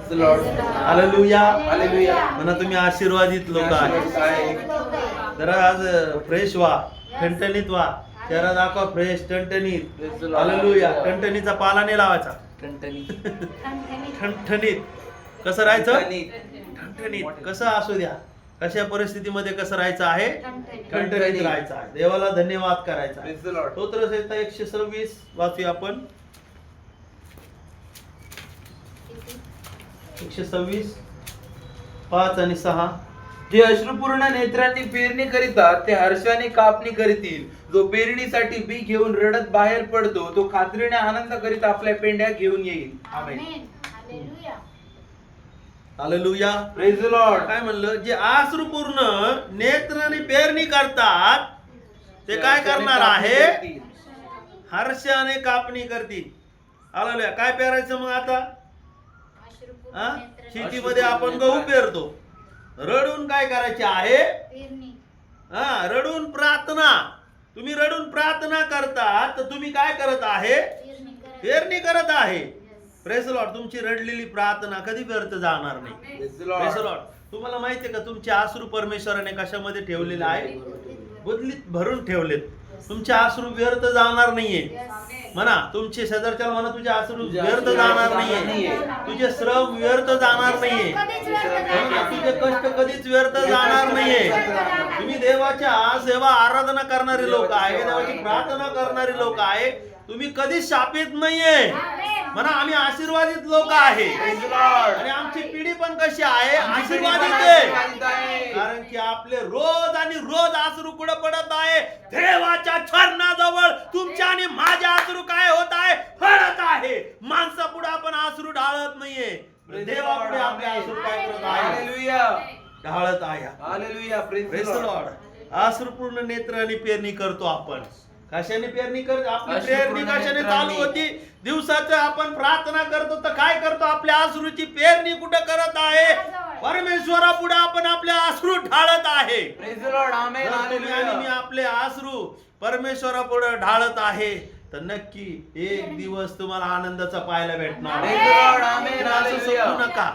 Hallelujah hallelujah. म्हणा तुम्ही आशीर्वादित लोक आहे. जरा आज फ्रेश व्हा, ठणठणीत व्हा. चेहरा दाखवा फ्रेश, ठणठणीत. हालेलुया. ठणठणीचा पाला नाही लावायचा. ठणठणीत कसं राहायचं? ठणठणीत कसं असू द्या, कशा परिस्थितीमध्ये कसं राहायचं आहे? ठणठणीत राहायचं आहे. देवाला धन्यवाद करायचा. स्तोत्रसंहिता 126 वाचूया आपण. 126 5 आणि 6. जे अश्रुपूर्ण नेत्रांनी पेरणी करीतात ते हर्षाने कापणी करतील. जो पेरणीसाठी बी घेऊन रडत बाहेर पडतो तो खात्रीने आनंद करीत आपल्या पेंड्या घेऊन येईल. आमेन. हालेलुया. Praise the Lord. काय म्हणलं? जे अश्रुपूर्ण नेत्राने पेरणी करतात ते काय करणार आहे? हर्षाने कापणी करतील. हालेलुया. काय पेरायचं मग आता? शेतीमध्ये आपण गहू पेरतो. रडून काय करायचे आहे? रडून प्रार्थना. तुम्ही रडून प्रार्थना करता तर तुम्ही काय करत आहे? पेरणी करत आहे. Praise the Lord. तुमची रडलेली प्रार्थना कधी व्यर्थ जाणार नाही. Praise the Lord. तुम्हाला माहितीये का तुमचे अश्रू परमेश्वराने कशामध्ये ठेवलेले आहे? बुदलीत भरून ठेवलेत. तुमचे अश्रू व्यर्थ जाणार नाहीये. म्हणा तुमचे शेजारच्या म्हणा तुझे अश्रू व्यर्थ जाणार नाहीये. तुझे श्रम व्यर्थ जाणार नाहीये. तुझे कष्ट कधीच व्यर्थ जाणार नाहीये. तुम्ही देवाच्या सेवा आराधना करणारे लोक आहे, देवाची प्रार्थना करणारे लोक आहे. तुम्ही कधीच शापित नाहीये. म्हणा आम्ही आशीर्वादित लोक आहे आणि आमची पिढी पण कशी आहे? आशीर्वादित आहे. कारण की आपले रोज आणि रोज अश्रू कुठे पडत आहे? देवाच्या चरणाजवळ. तुमच्या आणि माझ्या अश्रू काय होत आहे? पडत आहे. माणसा पुढे आपण अश्रू ढाळत नाहीये. देवापुढे आपले अश्रू काय करत आहे? हालेलुया. ढाळत आहे. हालेलुया. Praise the Lord. अश्रुपूर्ण नेत्राने पेरणी करतो आपण. कशाने पेरणी करतो? आपली पेरणी कशाने चालू होती? दिवसाचं आपण प्रार्थना करतो तर काय करतो? आपल्या अश्रूची पेरणी कुठे करत आहे? परमेश्वरापुढे आपण आपले अश्रू ढाळत आहे. Praise the Lord. आमेन. तुम्ही आणि मी आपले अश्रू परमेश्वरापुढे ढाळत आहे तर नक्की एक दिवस तुम्हाला आनंदाचा पाहायला भेटणार. Praise the Lord. आमेन. असं समजू हालेलुया. नका.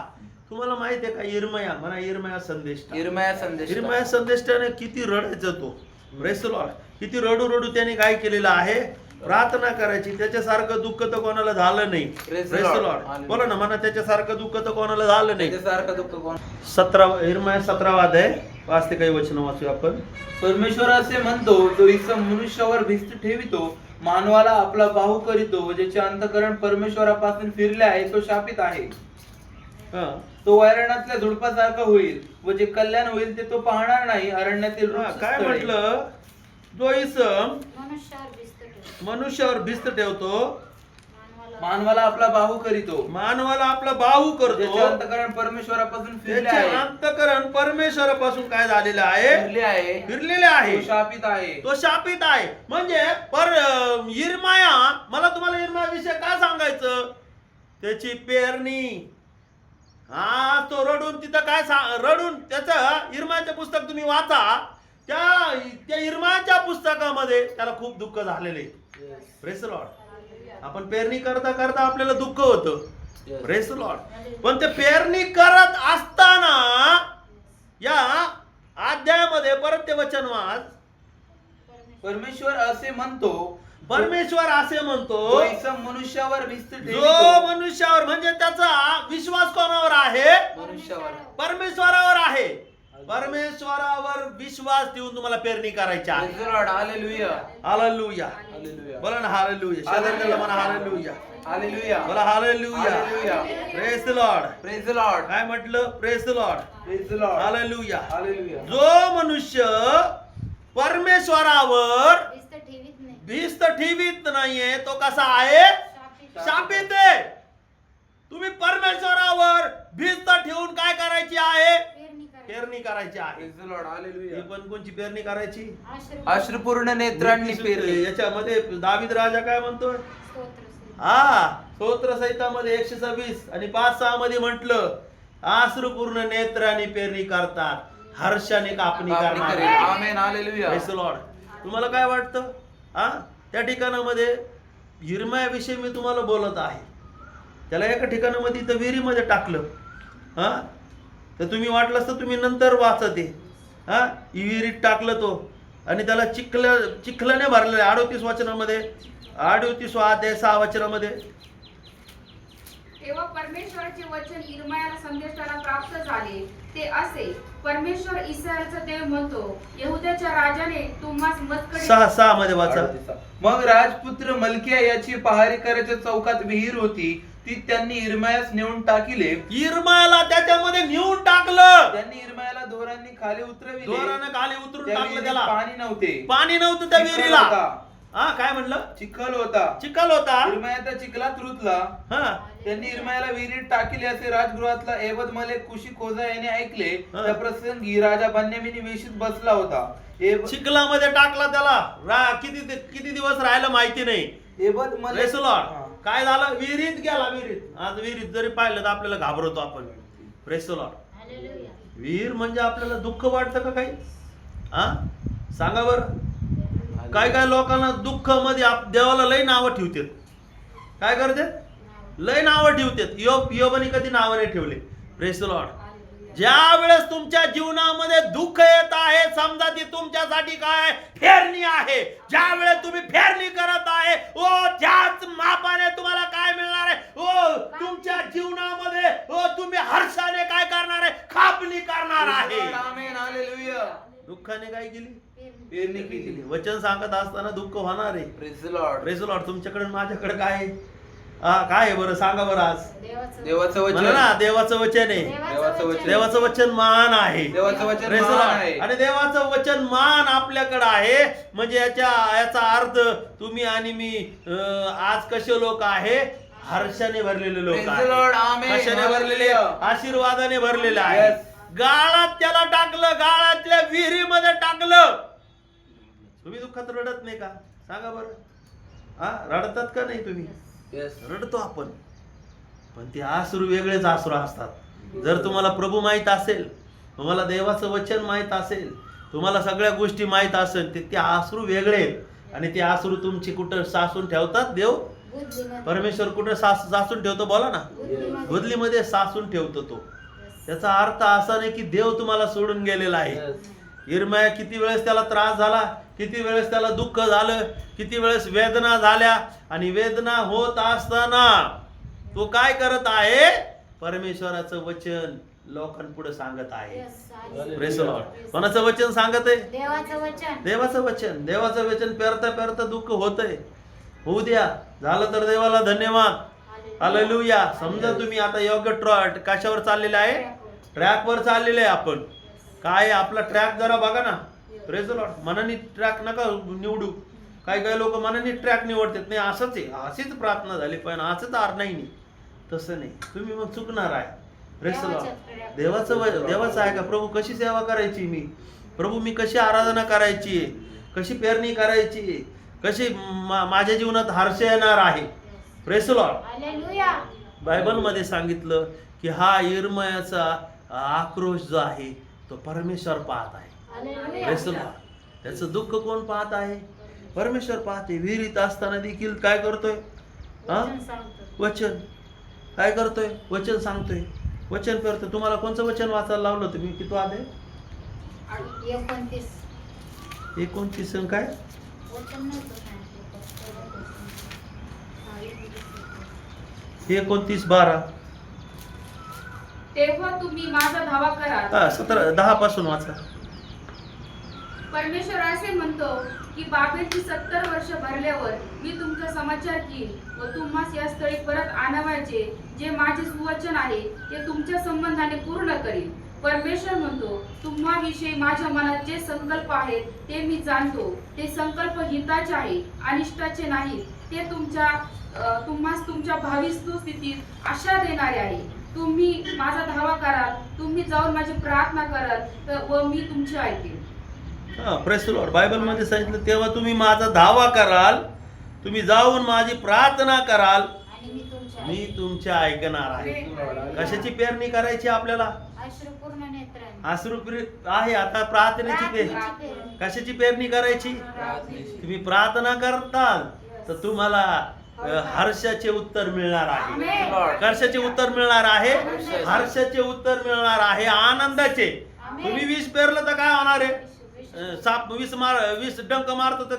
तुम्हाला माहिती आहे का? इर्मया म्हणा, इर्मया संदेश. इर्मया संदेष्टाने किती रडायचं तो. Praise the Lord. किती रडू रडू त्याने काय केलेलं आहे? प्रार्थना करायची. त्याच्यासारखं दुःख तर कोणाला झालं नाही. Praise the Lord. बोला ना, म्हणा त्याच्यासारखं दुःख तर कोणाला झालं नाही. त्याच्यासारखं दुःख कोण? 17 इर्मया 17 अध्याय वाचते काही वचन वाचूया आपण. परमेश्वर असे म्हणतो, जो इसम मनुष्यावर भिस्त ठेवितो, मानवाला आपला बाहू करीतो व ज्याचे अंतःकरण परमेश्वरापासून फिरले आहे तो शापित आहे. तो वैरणातल्या झुडपासारखा होईल व जे कल्याण होईल ते तो पाहणार नाही. अरण्यातील काय म्हटलं? जो इसम मनुष्यावर भिस्त ठेवतो, मानवाला आपला बाहू करीतो, मानवाला आपला बाहू करतो, ज्याचे अंतःकरण परमेश्वरापासून फिरले त्याचे आहे, अंतःकरण परमेश्वरापासून काय झालेलं आहे? फिरलेले आहे. तो शापित आहे. तो शापित आहे. म्हणजे इर्मया, मला तुम्हाला इर्मया विषय काय सांगायचं? त्याची पेरणी. तो रडून तिथं काय रडून त्याचं इर्मयाचं पुस्तक तुम्ही वाचा. त्या इर्मयाच्या पुस्तकामध्ये त्याला खूप दुःख झालेले. Praise the Lord. आपण पेरणी करता करता आपल्याला दुःख होतं. Praise the Lord. पण ते पेरणी करत असताना या अध्यायामध्ये परत ते वचन वाच. परमेश्वर असे म्हणतो, परमेश्वर असे म्हणतो, जो इसम मनुष्यावर भिस्त ठेवितो. जो मनुष्यावर म्हणजे त्याचा विश्वास कोणावर आहे? मनुष्यावर. परमेश्वरावर आहे. परमेश्वरावर विश्वास ठेवून तुम्हाला पेरणी करायची आहे. Praise the Lord. Hallelujah. Hallelujah. Hallelujah. बोला ना हालेलुया. शेजारच्याला म्हणा हालेलुया. हालेलुया. बोला hallelujah. Hallelujah. Praise the Lord. Praise the Lord. काय म्हटलं? Praise the Lord. Praise the Lord. Hallelujah. Hallelujah. जो मनुष्य परमेश्वरावर भिस्त ठेवीत नाहीये तो कसा आहे? शापित आहे. तुम्ही परमेश्वरावर भिस्त ठेवून काय करायची आहे? पेरणी करायची आहे. Praise the Lord. हालेलुया. ही पण कोणची पेरणी करायची? अश्रुपूर्ण नेत्रांनी पेरली. याच्यामध्ये दावीद राजा काय म्हणतो? स्तोत्रसंहितामध्ये 126 आणि 5-6 मध्ये म्हटलं, अश्रुपूर्ण नेत्रांनी पेरणी करतात, हर्षाने कापणी करणार. आमेन. हालेलुया. Praise the Lord. तुम्हाला काय वाटतं? त्या ठिकाणामध्ये इर्मयाविषयी मी तुम्हाला बोलत आहे. त्याला एका ठिकाणामध्ये इथं विहिरीमध्ये टाकलं. हा, तर तुम्ही वाटलंच तर तुम्ही नंतर वाचा ते. हा, विहिरीत टाकलं तो आणि त्याला चिखलाने भरलेलं आहे. 38 वचनामध्ये, 38 अध्याय 6 वचनामध्ये. तेव्हा परमेश्वराचे वचन इर्मायाला संदेशाला प्राप्त झाले ते असे, परमेश्वर इस्रायलचा देव म्हणतो, यहुद्याच्या राजाने तुम्हास मजकडी 6 मध्ये वाचा. मग राजपुत्र मल्किया याची पहारी करायच्या चौकात विहीर होती, ती त्यांनी इर्मायास नेऊन टाकिले. इर्मायाला त्याच्यामध्ये नेऊन टाकलं. त्यांनी इर्मायाला दोरांनी खाली उतरविले. दोरानं खाली उतरून त्या टाकलं विहिरीत त्याला. पाणी नव्हते, पाणी नव्हतं त्या चिखल विहिरीला. होता. हा, काय म्हणलं? चिखल होता. चिखल होता. इर्माया त्या चिखलात रुतला. हा, त्यांनी इर्मायाला विहिरीत टाकले असे राजगृहातला एबद मलेक कुशी खोजा याने ऐकले. हा. त्या प्रसंगी राजा बन्यामीन वेशीत बसला होता. चिखलामध्ये टाकला त्याला. किती दिवस राहिलं माहिती नाही. एबद मलेक Praise the Lord. काय झालं? विहिरीत गेला. विहिरीत, आज विहिरीत जरी पाहिलं तर आपल्याला घाबरतो आपण. Praise the Lord. विहीर म्हणजे आपल्याला दुःख वाटतं का काही? हा, सांगा बरं. काय काय लोकांना दुःख मध्ये देवाला लय नावं ठेवतात. काय करते? लय नावं ठेवतात. योबाने कधी नावं नाही ठेवले. Press the Lord. ज्या वेळेस तुमच्या जीवनामध्ये दुःख येत आहे, समजा ती तुमच्यासाठी काय फेरणी आहे. ज्या वेळेस तुम्ही फेरणी करत आहे, ओ त्याच मापाने तुम्हाला काय मिळणार आहे? ओ तुमच्या जीवनामध्ये तुम्ही हर्षाने काय करणार आहे? कापणी करणार आहे. आमेन, हालेलुया. दुःखाने काय केली? पेरणी केली. वचन सांगत असताना दुःख होणार आहे. Praise the Lord. Praise the Lord. तुमच्याकडे माझ्याकडे काय आहे? काय आहे बरं? सांगा बरं आज. देवाचं वचन. म्हणा ना, देवाचं वचन आहे. देवाचं वचन. देवाचं वचन महान आहे. देवाचं वचन Praise the महान Lord. आहे. आणि देवाचं वचन महान आपल्याकडे आहे. म्हणजे याचा अर्थ तुम्ही आणि मी आज कसे लोक आहे? हर्षाने भरलेले लोक Praise the आहे. Lord. आमेन. कशाने भरलेले? Hallelujah. आशीर्वादाने भरलेले आहे. Yes. गाळात त्याला टाकलं, गाळातल्या विहिरीमध्ये टाकलं. तुम्ही दुःखात रडत नाही का? सांगा बरं. हा, रडतात का नाही तुम्ही? Yes. रडतो आपण, पण ते अश्रू वेगळेच अश्रू असतात. जर तुम्हाला प्रभू माहित असेल, तुम्हाला देवाचं वचन माहित असेल, तुम्हाला सगळ्या गोष्टी माहित असेल, ते अश्रू वेगळे आहेत. आणि ते अश्रू तुमची कुठं सासून ठेवतात? देव परमेश्वर कुठं सासून ठेवतो? बोला ना. बुदलीमध्ये सासून ठेवतो तो. त्याचा अर्थ असा नाही की देव तुम्हाला सोडून गेलेला आहे. Yes. इर्माया किती वेळेस त्याला त्रास झाला, किती वेळेस त्याला दुःख झालं, किती वेळेस वेदना झाल्या. आणि वेदना होत असताना तो काय करत आहे? परमेश्वराचं वचन लोकांपुढे सांगत आहे. Praise the Lord. कोणाचं वचन सांगत आहे? देवाचं वचन. देवाचं वचन. देवाचं वचन पेरता पेरता दुःख होतंय. होऊ द्या. झालं तर देवाला धन्यवाद. हालेलुया. समजा तुम्ही आता योग्य कशावर चाललेले आहे? ट्रॅकवर चाललेले आहे आपण. काय आपला ट्रॅक जरा बघा ना. Praise the Lord. मनाने ट्रॅक नका निवडू. काही लोक मनाने ट्रॅक निवडतात. नाही, असंच आहे, अशीच प्रार्थना झाली पण असंच आर नाही. तसं नाही, तुम्ही मग चुकणार आहे. Praise the Lord. देवाचं आहे का? प्रभू कशी सेवा करायची मी? प्रभू मी कशी आराधना करायची? कशी पेरणी करायची? कशी माझ्या जीवनात हर्ष येणार आहे? Praise the Lord. हालेलुया. बायबलमध्ये सांगितलं की हा इर्मायाचा आक्रोश जो आहे तो परमेश्वर पाहत आहे. हालेलुया. Praise the Lord. त्याचं दुःख कोण पाहत आहे? परमेश्वर पाहते. विहिरीत असताना देखील काय करतोय? हा, वचन सांगतो. वचन काय करतोय? वचन सांगतोय, वचन करतोय. तुम्हाला कोणचं वचन वाचायला लावलं तुम्ही? किती आले? 29. 29 आणि काय? वचन नव्हतं सांगितलं. 29, 12. तेव्हा तुम्ही माझा धावा कराल. 17, 10 पासून वाचा. परमेश्वर असे म्हणतो की बाबेलची 70 वर्ष भरल्यावर मी तुमचा समाचार घेईन व तुम्हास या स्थळी परत आणवायचे जे माझे सुवचन आहे ते तुमच्या संबंधाने पूर्ण करीन. परमेश्वर म्हणतो, तुम्हाविषयी माझ्या मनात जे संकल्प आहेत ते मी जाणतो. ते संकल्प हिताचे आहे, अनिष्टाचे नाहीत. ते तुम्हास तुमच्या भावी स्थितीत आशा देणारे आहे. तुम्ही माझा धावा कराल, तुम्ही जाऊन माझी प्रार्थना कराल व मी तुमची ऐकेन. Praise the Lord. बायबलमध्ये सांगितलं तेव्हा तुम्ही माझा धावा कराल, तुम्ही जाऊन माझी प्रार्थना कराल, आणि मी तुमच्या ऐकणार आहे. कशाची पेरणी करायची आपल्याला? अश्रुपूर्ण नेत्रांनी. अश्रू आहे. आता प्रार्थनेची कशाची पेरणी करायची? तुम्ही प्रार्थना करताल तर तुम्हाला हर्षाचे उत्तर मिळणार आहे. आमेन. कशाचे उत्तर मिळणार आहे? हर्षाचे उत्तर मिळणार आहे, आनंदाचे. आमेन. तुम्ही 20 पेरलं तर काय होणार आहे? साप 20 डंक मारतो तर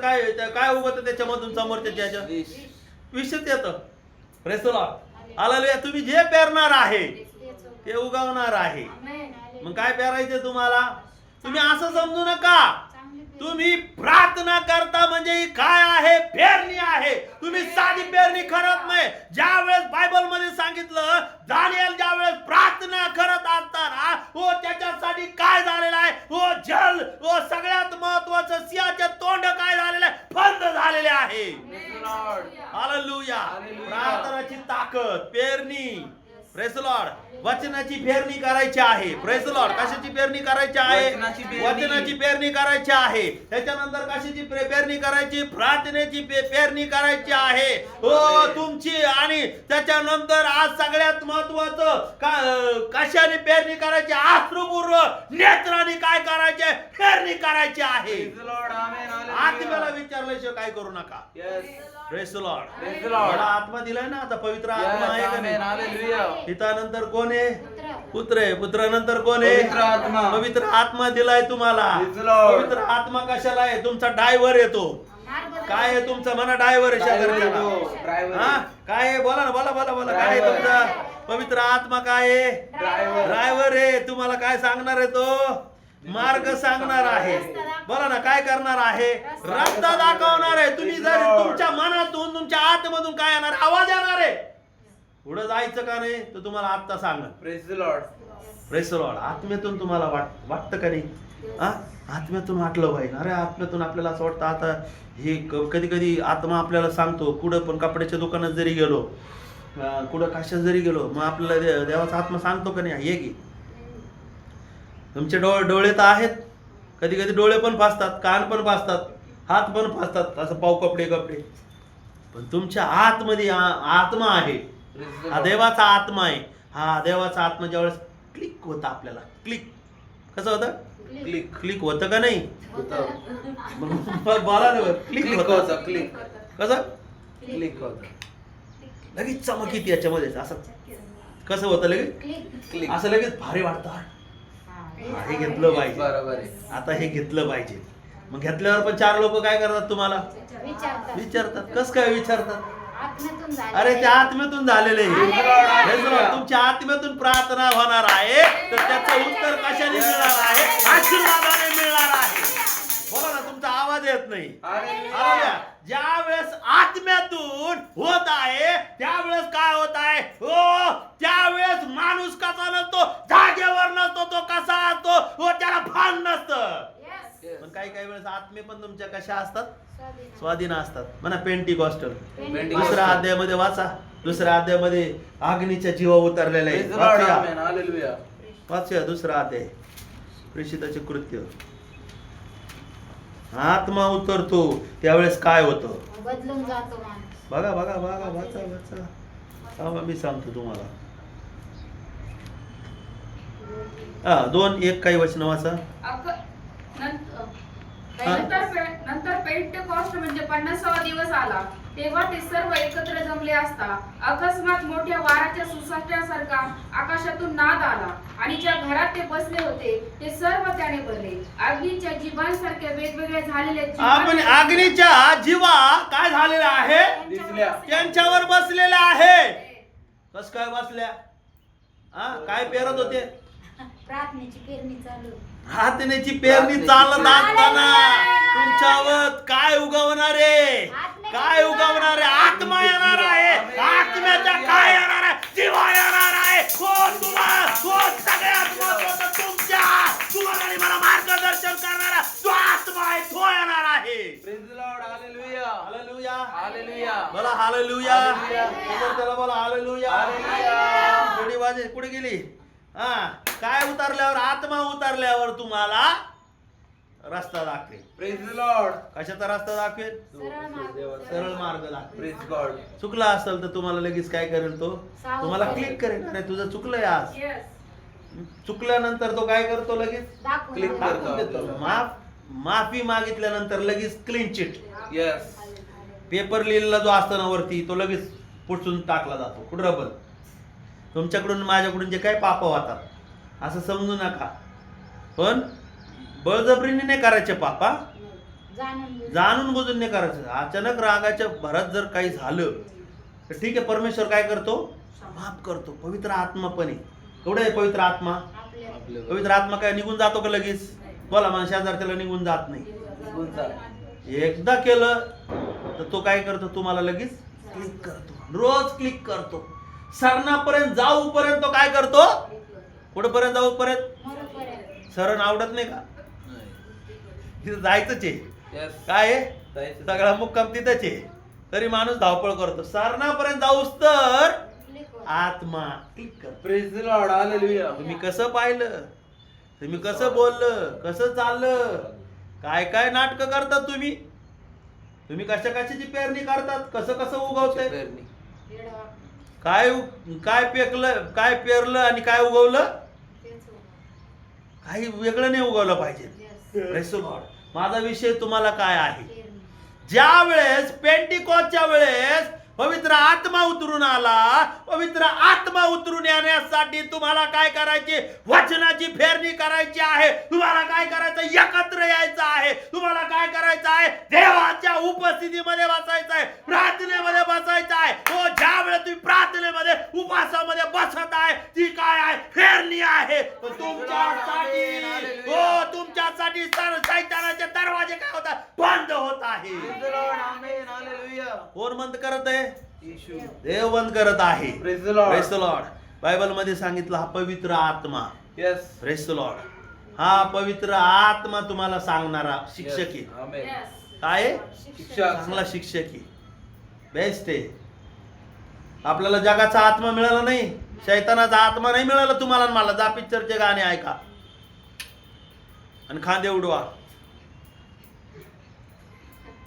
काय उगत त्याच्यामधून समोरच्या विषच येतं. Praise the Lord. हालेलुया. तुम्ही जे पेरणार आहे ते उगवणार आहे. आमेन. मग काय पेरायचे तुम्हाला? तुम्ही असं समजू नका. तुम्ही प्रार्थना करता म्हणजे ही काय आहे? पेरणी आहे. तुम्ही साधी पेरणी करत नाही. ज्या वेळेस बायबल मध्ये सांगितलं, दानिएल ज्या वेळेस प्रार्थना करत असताना त्याच्यासाठी काय झालेलं आहे? जल सगळ्यात महत्वाचं सिंहाचे तोंड काय झालेलं आहे? बंद झालेले आहे. हालेलुया. प्रार्थनाची ताकद, पेरणी. Praise the Lord. वचनाची पेरणी करायची आहे. Praise the Lord. कशाची पेरणी करायची आहे? वचनाची पेरणी करायची आहे. त्याच्यानंतर कशाची पेरणी करायची? प्रार्थनेची पेरणी करायची आहे. तुमची. आणि त्याच्यानंतर आज सगळ्यात महत्वाचं कशाने पेरणी करायची? अश्रुपूर्व नेत्राने काय करायचे? पेरणी करायची आहे. आत्म्याला विचारल्याशिवाय काय करू नका. Praise the Lord. मला आत्मा दिलाय ना आता. पवित्र आत्मा आहे का नाही? पितानंतर कोण आहे? पुत्र आहे. पुत्रानंतर कोण आहे? पवित्र आत्मा दिलाय तुम्हाला. पवित्र आत्मा कशाला आहे? तुमचा ड्रायव्हर येतो. काय आहे तुमचा? म्हणा ड्रायव्हर आहे शेजारच्याला. हा काय आहे? बोला ना, बोला बोला बोला. काय आहे तुमचा? पवित्र आत्मा काय आहे? ड्रायव्हर आहे. तुम्हाला काय सांगणार आहे तो? मार्ग सांगणार आहे. बोला ना, काय करणार आहे? रस्ता दाखवणार आहे. तुम्ही जर तुमच्या मनातून, तुमच्या आतमधून काय येणार? आवाज येणार आहे. पुढे जायचं का नाही तर तुम्हाला आत्ता सांग. Praise the Lord. Praise the Lord. आत्म्यातून तुम्हाला वाटतं का नाही? आत्म्यातून वाटलं पाहिजे. अरे आत्म्यातून आपल्याला असं वाटतं आता हे कधी कधी आत्मा आपल्याला सांगतो. कुठं पण कपड्याच्या दुकानात जरी गेलो, कुठं कशात जरी गेलो, मग आपल्याला देवाचा आत्मा सांगतो का नाही? हे की तुमचे डोळे तर आहेत. कधी कधी डोळे पण फासतात, कान पण फासतात, हात पण फासतात, असं पाव कपडे. पण तुमच्या आतमध्ये आत्मा आहे. हा देवाचा आत्मा आहे. हा देवाचा आत्मा ज्यावेळेस क्लिक होता आपल्याला, क्लिक कसं होतं? क्लिक होतं का नाही? बोला ना. क्लिक होतं. क्लिक कसं? क्लिक होत. लगेच चमक येते याच्यामध्ये. असं कसं होतं? लगेच क्लिक. असं लगेच भारी वाटतं. हे घेतलं पाहिजे. बरोबर आहे. आता हे घेतलं पाहिजे. मग घेतल्यावर पण 4 लोक काय करतात? तुम्हाला विचारतात. कस काय विचारतात? अरे त्या आत्म्यातून झालेले. तुमच्या आत्म्यातून प्रार्थना होणार आहे तर त्याचं उत्तर कशाने मिळणार आहे? आशीर्वादाने मिळणार आहे. बोला ना, तुमचा आवाज येत नाही. ज्या वेळेस आत्म्यातून होत आहे त्यावेळेस काय होत आहे? त्यावेळेस माणूस कसा नसतो? जागेवर नसतो. तो कसा असतो? त्याला भान नसतं. पण काही वेळेस आत्मे पण तुमच्या कशा असतात? स्वाधीन असतात. म्हणा पेंटिकॉस्टल. दुसऱ्या अध्यायामध्ये वाचा. दुसऱ्या अध्यायामध्ये अग्नीच्या जीवा उतरलेला आहे. वाचूया दुसरा अध्याय. प्रेषिताचे कृत्य. आत्मा उतरतो त्यावेळेस काय होतं? बदलून जातो माणूस. बघा वाचा. मी सांगतो तुम्हाला. 2:1 काही वचन वाचा. नंतर पेंटेकॉस्ट म्हणजे 50वा दिवस आला. तेव्हा ते सर्व एकत्र जमले असता अकस्मात मोठ्या वाऱ्याच्या सुसाट्यासारखा आकाशातून नाद आला आणि ज्या घरात ते बसले होते ते सर्व त्याने भरले. अग्नीच्या जीवांसारख्या वेगवेगळ्या झालेल्या आपण अग्नीच्या जीवा काय झालेल्या आहे? दिसल्या. त्यांच्यावर बसलेल्या आहे. कस काय बसल्या? काय पेरत होते? प्रार्थनेची पेरणी चालू. प्रार्थनेची पेरणी चालत असताना तुमच्यावर काय उगवणार आहे? काय उगवणार आहे? आत्मा येणार आहे. आत्म्याच्या काय येणार आहे? जीवा येणार आहे. सगळ्यात महत्त्वाचं तुम्हाला आणि मला मार्गदर्शन करणारा तो आत्मा आहे. तो येणार आहे. Praise the Lord. Hallelujah. Hallelujah. Hallelujah. बोला हालेलुया. त्याला बोला हालेलुया. थोडी वाजे कुठे गेली? काय उतरल्यावर? आत्मा उतरल्यावर तुम्हाला रस्ता दाखवेल. Praise the Lord. कशाचा रस्ता दाखवेल? सरळ मार्ग दाखवेल. Praise God. चुकला असेल तर तुम्हाला लगेच काय करेल? तो तुम्हाला क्लिक करेल. अरे तुझं चुकलंय आज. चुकल्यानंतर तो काय करतो? लगेच क्लिक दाखवून देतो. माफी मागितल्यानंतर लगेच क्लीन चिट. यस. पेपर लिहिलेला जो असतो ना वरती तो लगेच पुसून टाकला जातो. कुठं रबल. तुमच्याकडून माझ्याकडून जे काही पाप होतात असं समजू नका, पण बळजबरीने नाही करायचे पापा, जाणून बुजून नाही करायचं. अचानक रागाच्या भरात जर काही झालं तर ठीक आहे, परमेश्वर काय करतो, माफ करतो. पवित्र आत्मा पण आहे. केवढं आहे पवित्र आत्मा. पवित्र आत्मा काय निघून जातो का लगेच. बोला मला शेजार त्याला निघून जात नाही. एकदा केलं तर तो काय करतो, तुम्हाला लगेच क्लिक करतो, रोज क्लिक करतो. सरणापर्यंत जाऊपर्यंत तो काय करतो, पुढेपर्यंत जाऊपर्यंत. सरण आवडत नाही का, तिथं जायचंच आहे. काय आहे, सगळा मुक्काम तिथंच आहे, तरी माणूस धावपळ करतो. सरणापर्यंत जाऊस तर आत्मा क्लिक करतो. Praise the Lord. हालेलुया. तुम्ही कसं पाहिलं, तुम्ही कसं बोललं, कसं चाललं, काय काय नाटक करतात तुम्ही. तुम्ही कशा कशाची पेरणी करतात, कसं कसं उगवतंय, काय काय पेकलं, काय पेरलं आणि काय उगवलं. काही वेगळं नाही उगवलं पाहिजे. Praise the Lord. माझा विषय तुम्हाला काय आहे, ज्या वेळेस पेंटिकॉस्टच्या वेळेस पवित्र आत्मा उतरून आला, पवित्र आत्मा उतरून येण्यासाठी तुम्हाला काय करायचे, वचनाची फेरणी करायची आहे. तुम्हाला काय करायचं, एकत्र यायचं आहे. तुम्हाला काय करायचं आहे, देवाच्या उपस्थितीमध्ये बसायचं आहे, प्रार्थनेमध्ये बसायचं आहे. हो, ज्या वेळेस तुम्ही प्रार्थनेमध्ये उपवासामध्ये बसत आहे ती काय आहे, फेरणी आहे. तुमच्यासाठी हो, तुमच्यासाठी शैतानाचे दरवाजे काय होतात, बंद होत आहे. कोण बंद करत आहे, देव बंद करत आहे. Praise the Lord. Praise the Lord. Bible मध्ये सांगितलं हा पवित्र आत्मा. Yes. Praise the Lord. हा पवित्र आत्मा तुम्हाला सांगणारा शिक्षक आहे. Amen. काय आहे? शिक्षक. चांगला शिक्षक आहे, बेस्ट आहे. आपल्याला जगाचा आत्मा मिळाला नाही, शैतानाचा आत्मा नाही मिळाला तुम्हाला आणि मला. जा पिक्चरचे गाणे ऐका आणि खांदे उडवा.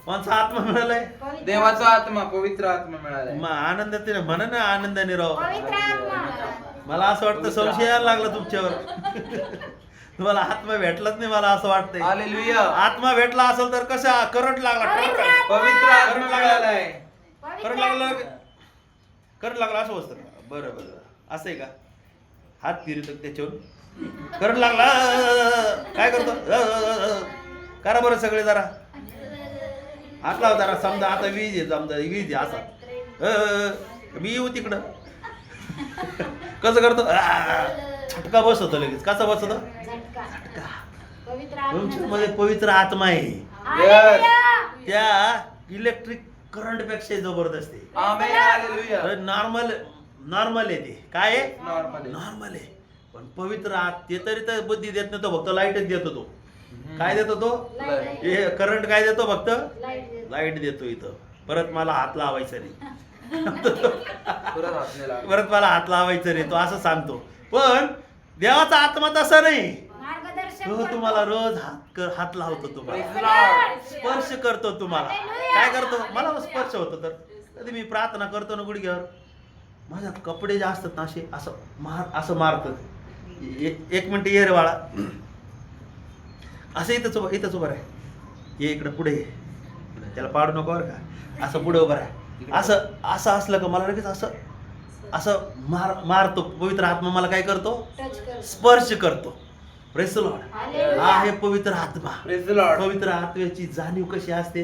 कोणचा आत्मा मिळालाय, देवाचा आत्मा, पवित्र आत्मा मिळाला. मग आनंदाने म्हणा ना, आनंदाने राहू. पवित्र आत्मा. मला असं वाटतं संशय यायला लागला तुमच्यावर. तुम्हाला आत्मा भेटलाच नाही मला असं वाटतंय. हालेलुया. आत्मा भेटला असेल तर कसा करंट लागला, पवित्र आत्मा मिळाला आहे. करंट लागला, करंट लागला असं असतं. बरं बरं, असं आहे का. हात फिरतो त्याच्यावर, करंट लागला काय करतो, करा बरं सगळे जरा हात लाव जरा. समजा आता वीज आहे, समजा वीज आहे असा, मी येऊ तिकडं. कसं करतो, झटका बसवतो लगेच. कसा बसवतो, झटका. तुमच्यामध्ये पवित्र आत्मा आहे, Yes. त्या इलेक्ट्रिक करंट पेक्षा जबरदस्त आहे. Amen. हालेलुया. नॉर्मल आहे ते. काय आहे, Normal. नॉर्मल आहे. पण पवित्र ते तरी तर बुद्धी देत नाही, तो फक्त लाईटच देतो. तो काय देतो, तो हे करंट काय देतो, फक्त लाईट देतो. इथं परत मला हात लावायचा नाही, परत हात नाही लागला. परत मला हात लावायचं नाही, तो असं सांगतो. पण देवाचा आत्मा तसा नाही, मार्गदर्शन तो तुम्हाला रोज हात लावतो, तुम्हाला Praise the Lord. स्पर्श करतो. तुम्हाला काय करतो, मला स्पर्श होतो. तर कधी मी प्रार्थना करतो ना गुडघ्यावर, माझ्या कपडे जे असतात ना असे असं मारतात. एक मिनिट ये रे बाळा, असं इथंच उभं आहे, ये इकडं पुढे ये, त्याला पाडू नको बरं का, असं पुढे उभं आहे. असं असलं का मला लगेच असं मारतो. पवित्र आत्मा मला काय करतो, स्पर्श करतो. Praise the Lord. हा आहे पवित्र आत्मा. Praise the Lord. पवित्र आत्म्याची जाणीव कशी असते,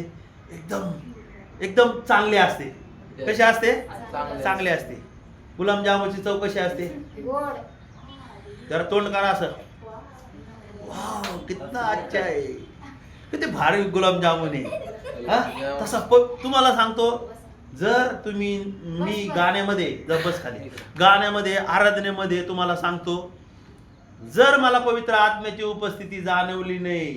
एकदम चांगली असते. कशी असते, चांगली असते. गुलाबजामुची चव कशी असते, जरा तोंड करा असं, वाव कितना अच्छा आहे, किती भारी गुलाबजामुन आहे. हा तसा तुम्हाला सांगतो, जर मी गाण्यामध्ये जर बस खाली गाण्यामध्ये आराधनेमध्ये तुम्हाला सांगतो, जर मला पवित्र आत्म्याची उपस्थिती जाणवली नाही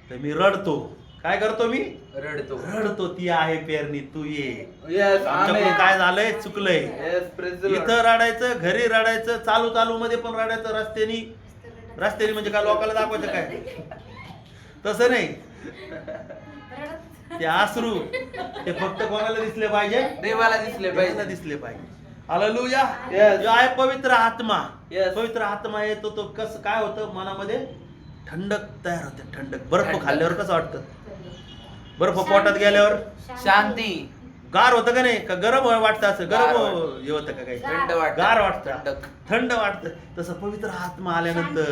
तर मी रडतो. काय करतो, मी रडतो. ती आहे पेरणी, तू ये. Yes. आमच्याकडून Amen. काय झालंय, चुकलंय. Yes. Praise the Lord. इथं रडायचं, घरी रडायचं, चालू मध्ये पण रडायचं, रस्त्यानी म्हणजे काय लोकांना दाखवायचं काय, तसं नाही. ते अश्रू ते फक्त कोणाला दिसले पाहिजे, देवाला दिसले देवाला पाहिजे. दिसले पाहिजे. हालेलुया. Yes. जो आहे पवित्र आत्मा. Yes. पवित्र आत्मा येतो तो कसं काय होतं, मनामध्ये थंडक तयार होते. थंडक बर्फ खाल्ल्यावर कसं वाटतं, बर्फ पोटात गेल्यावर शांती. गार होतं का नाही, का गरम वाटतं? असं गार गरम वाटतं. हे होतं का काही? थंड वाटतं. गार वाटतं, थंड. थंड वाटतं. तसं पवित्र आत्मा आल्यानंतर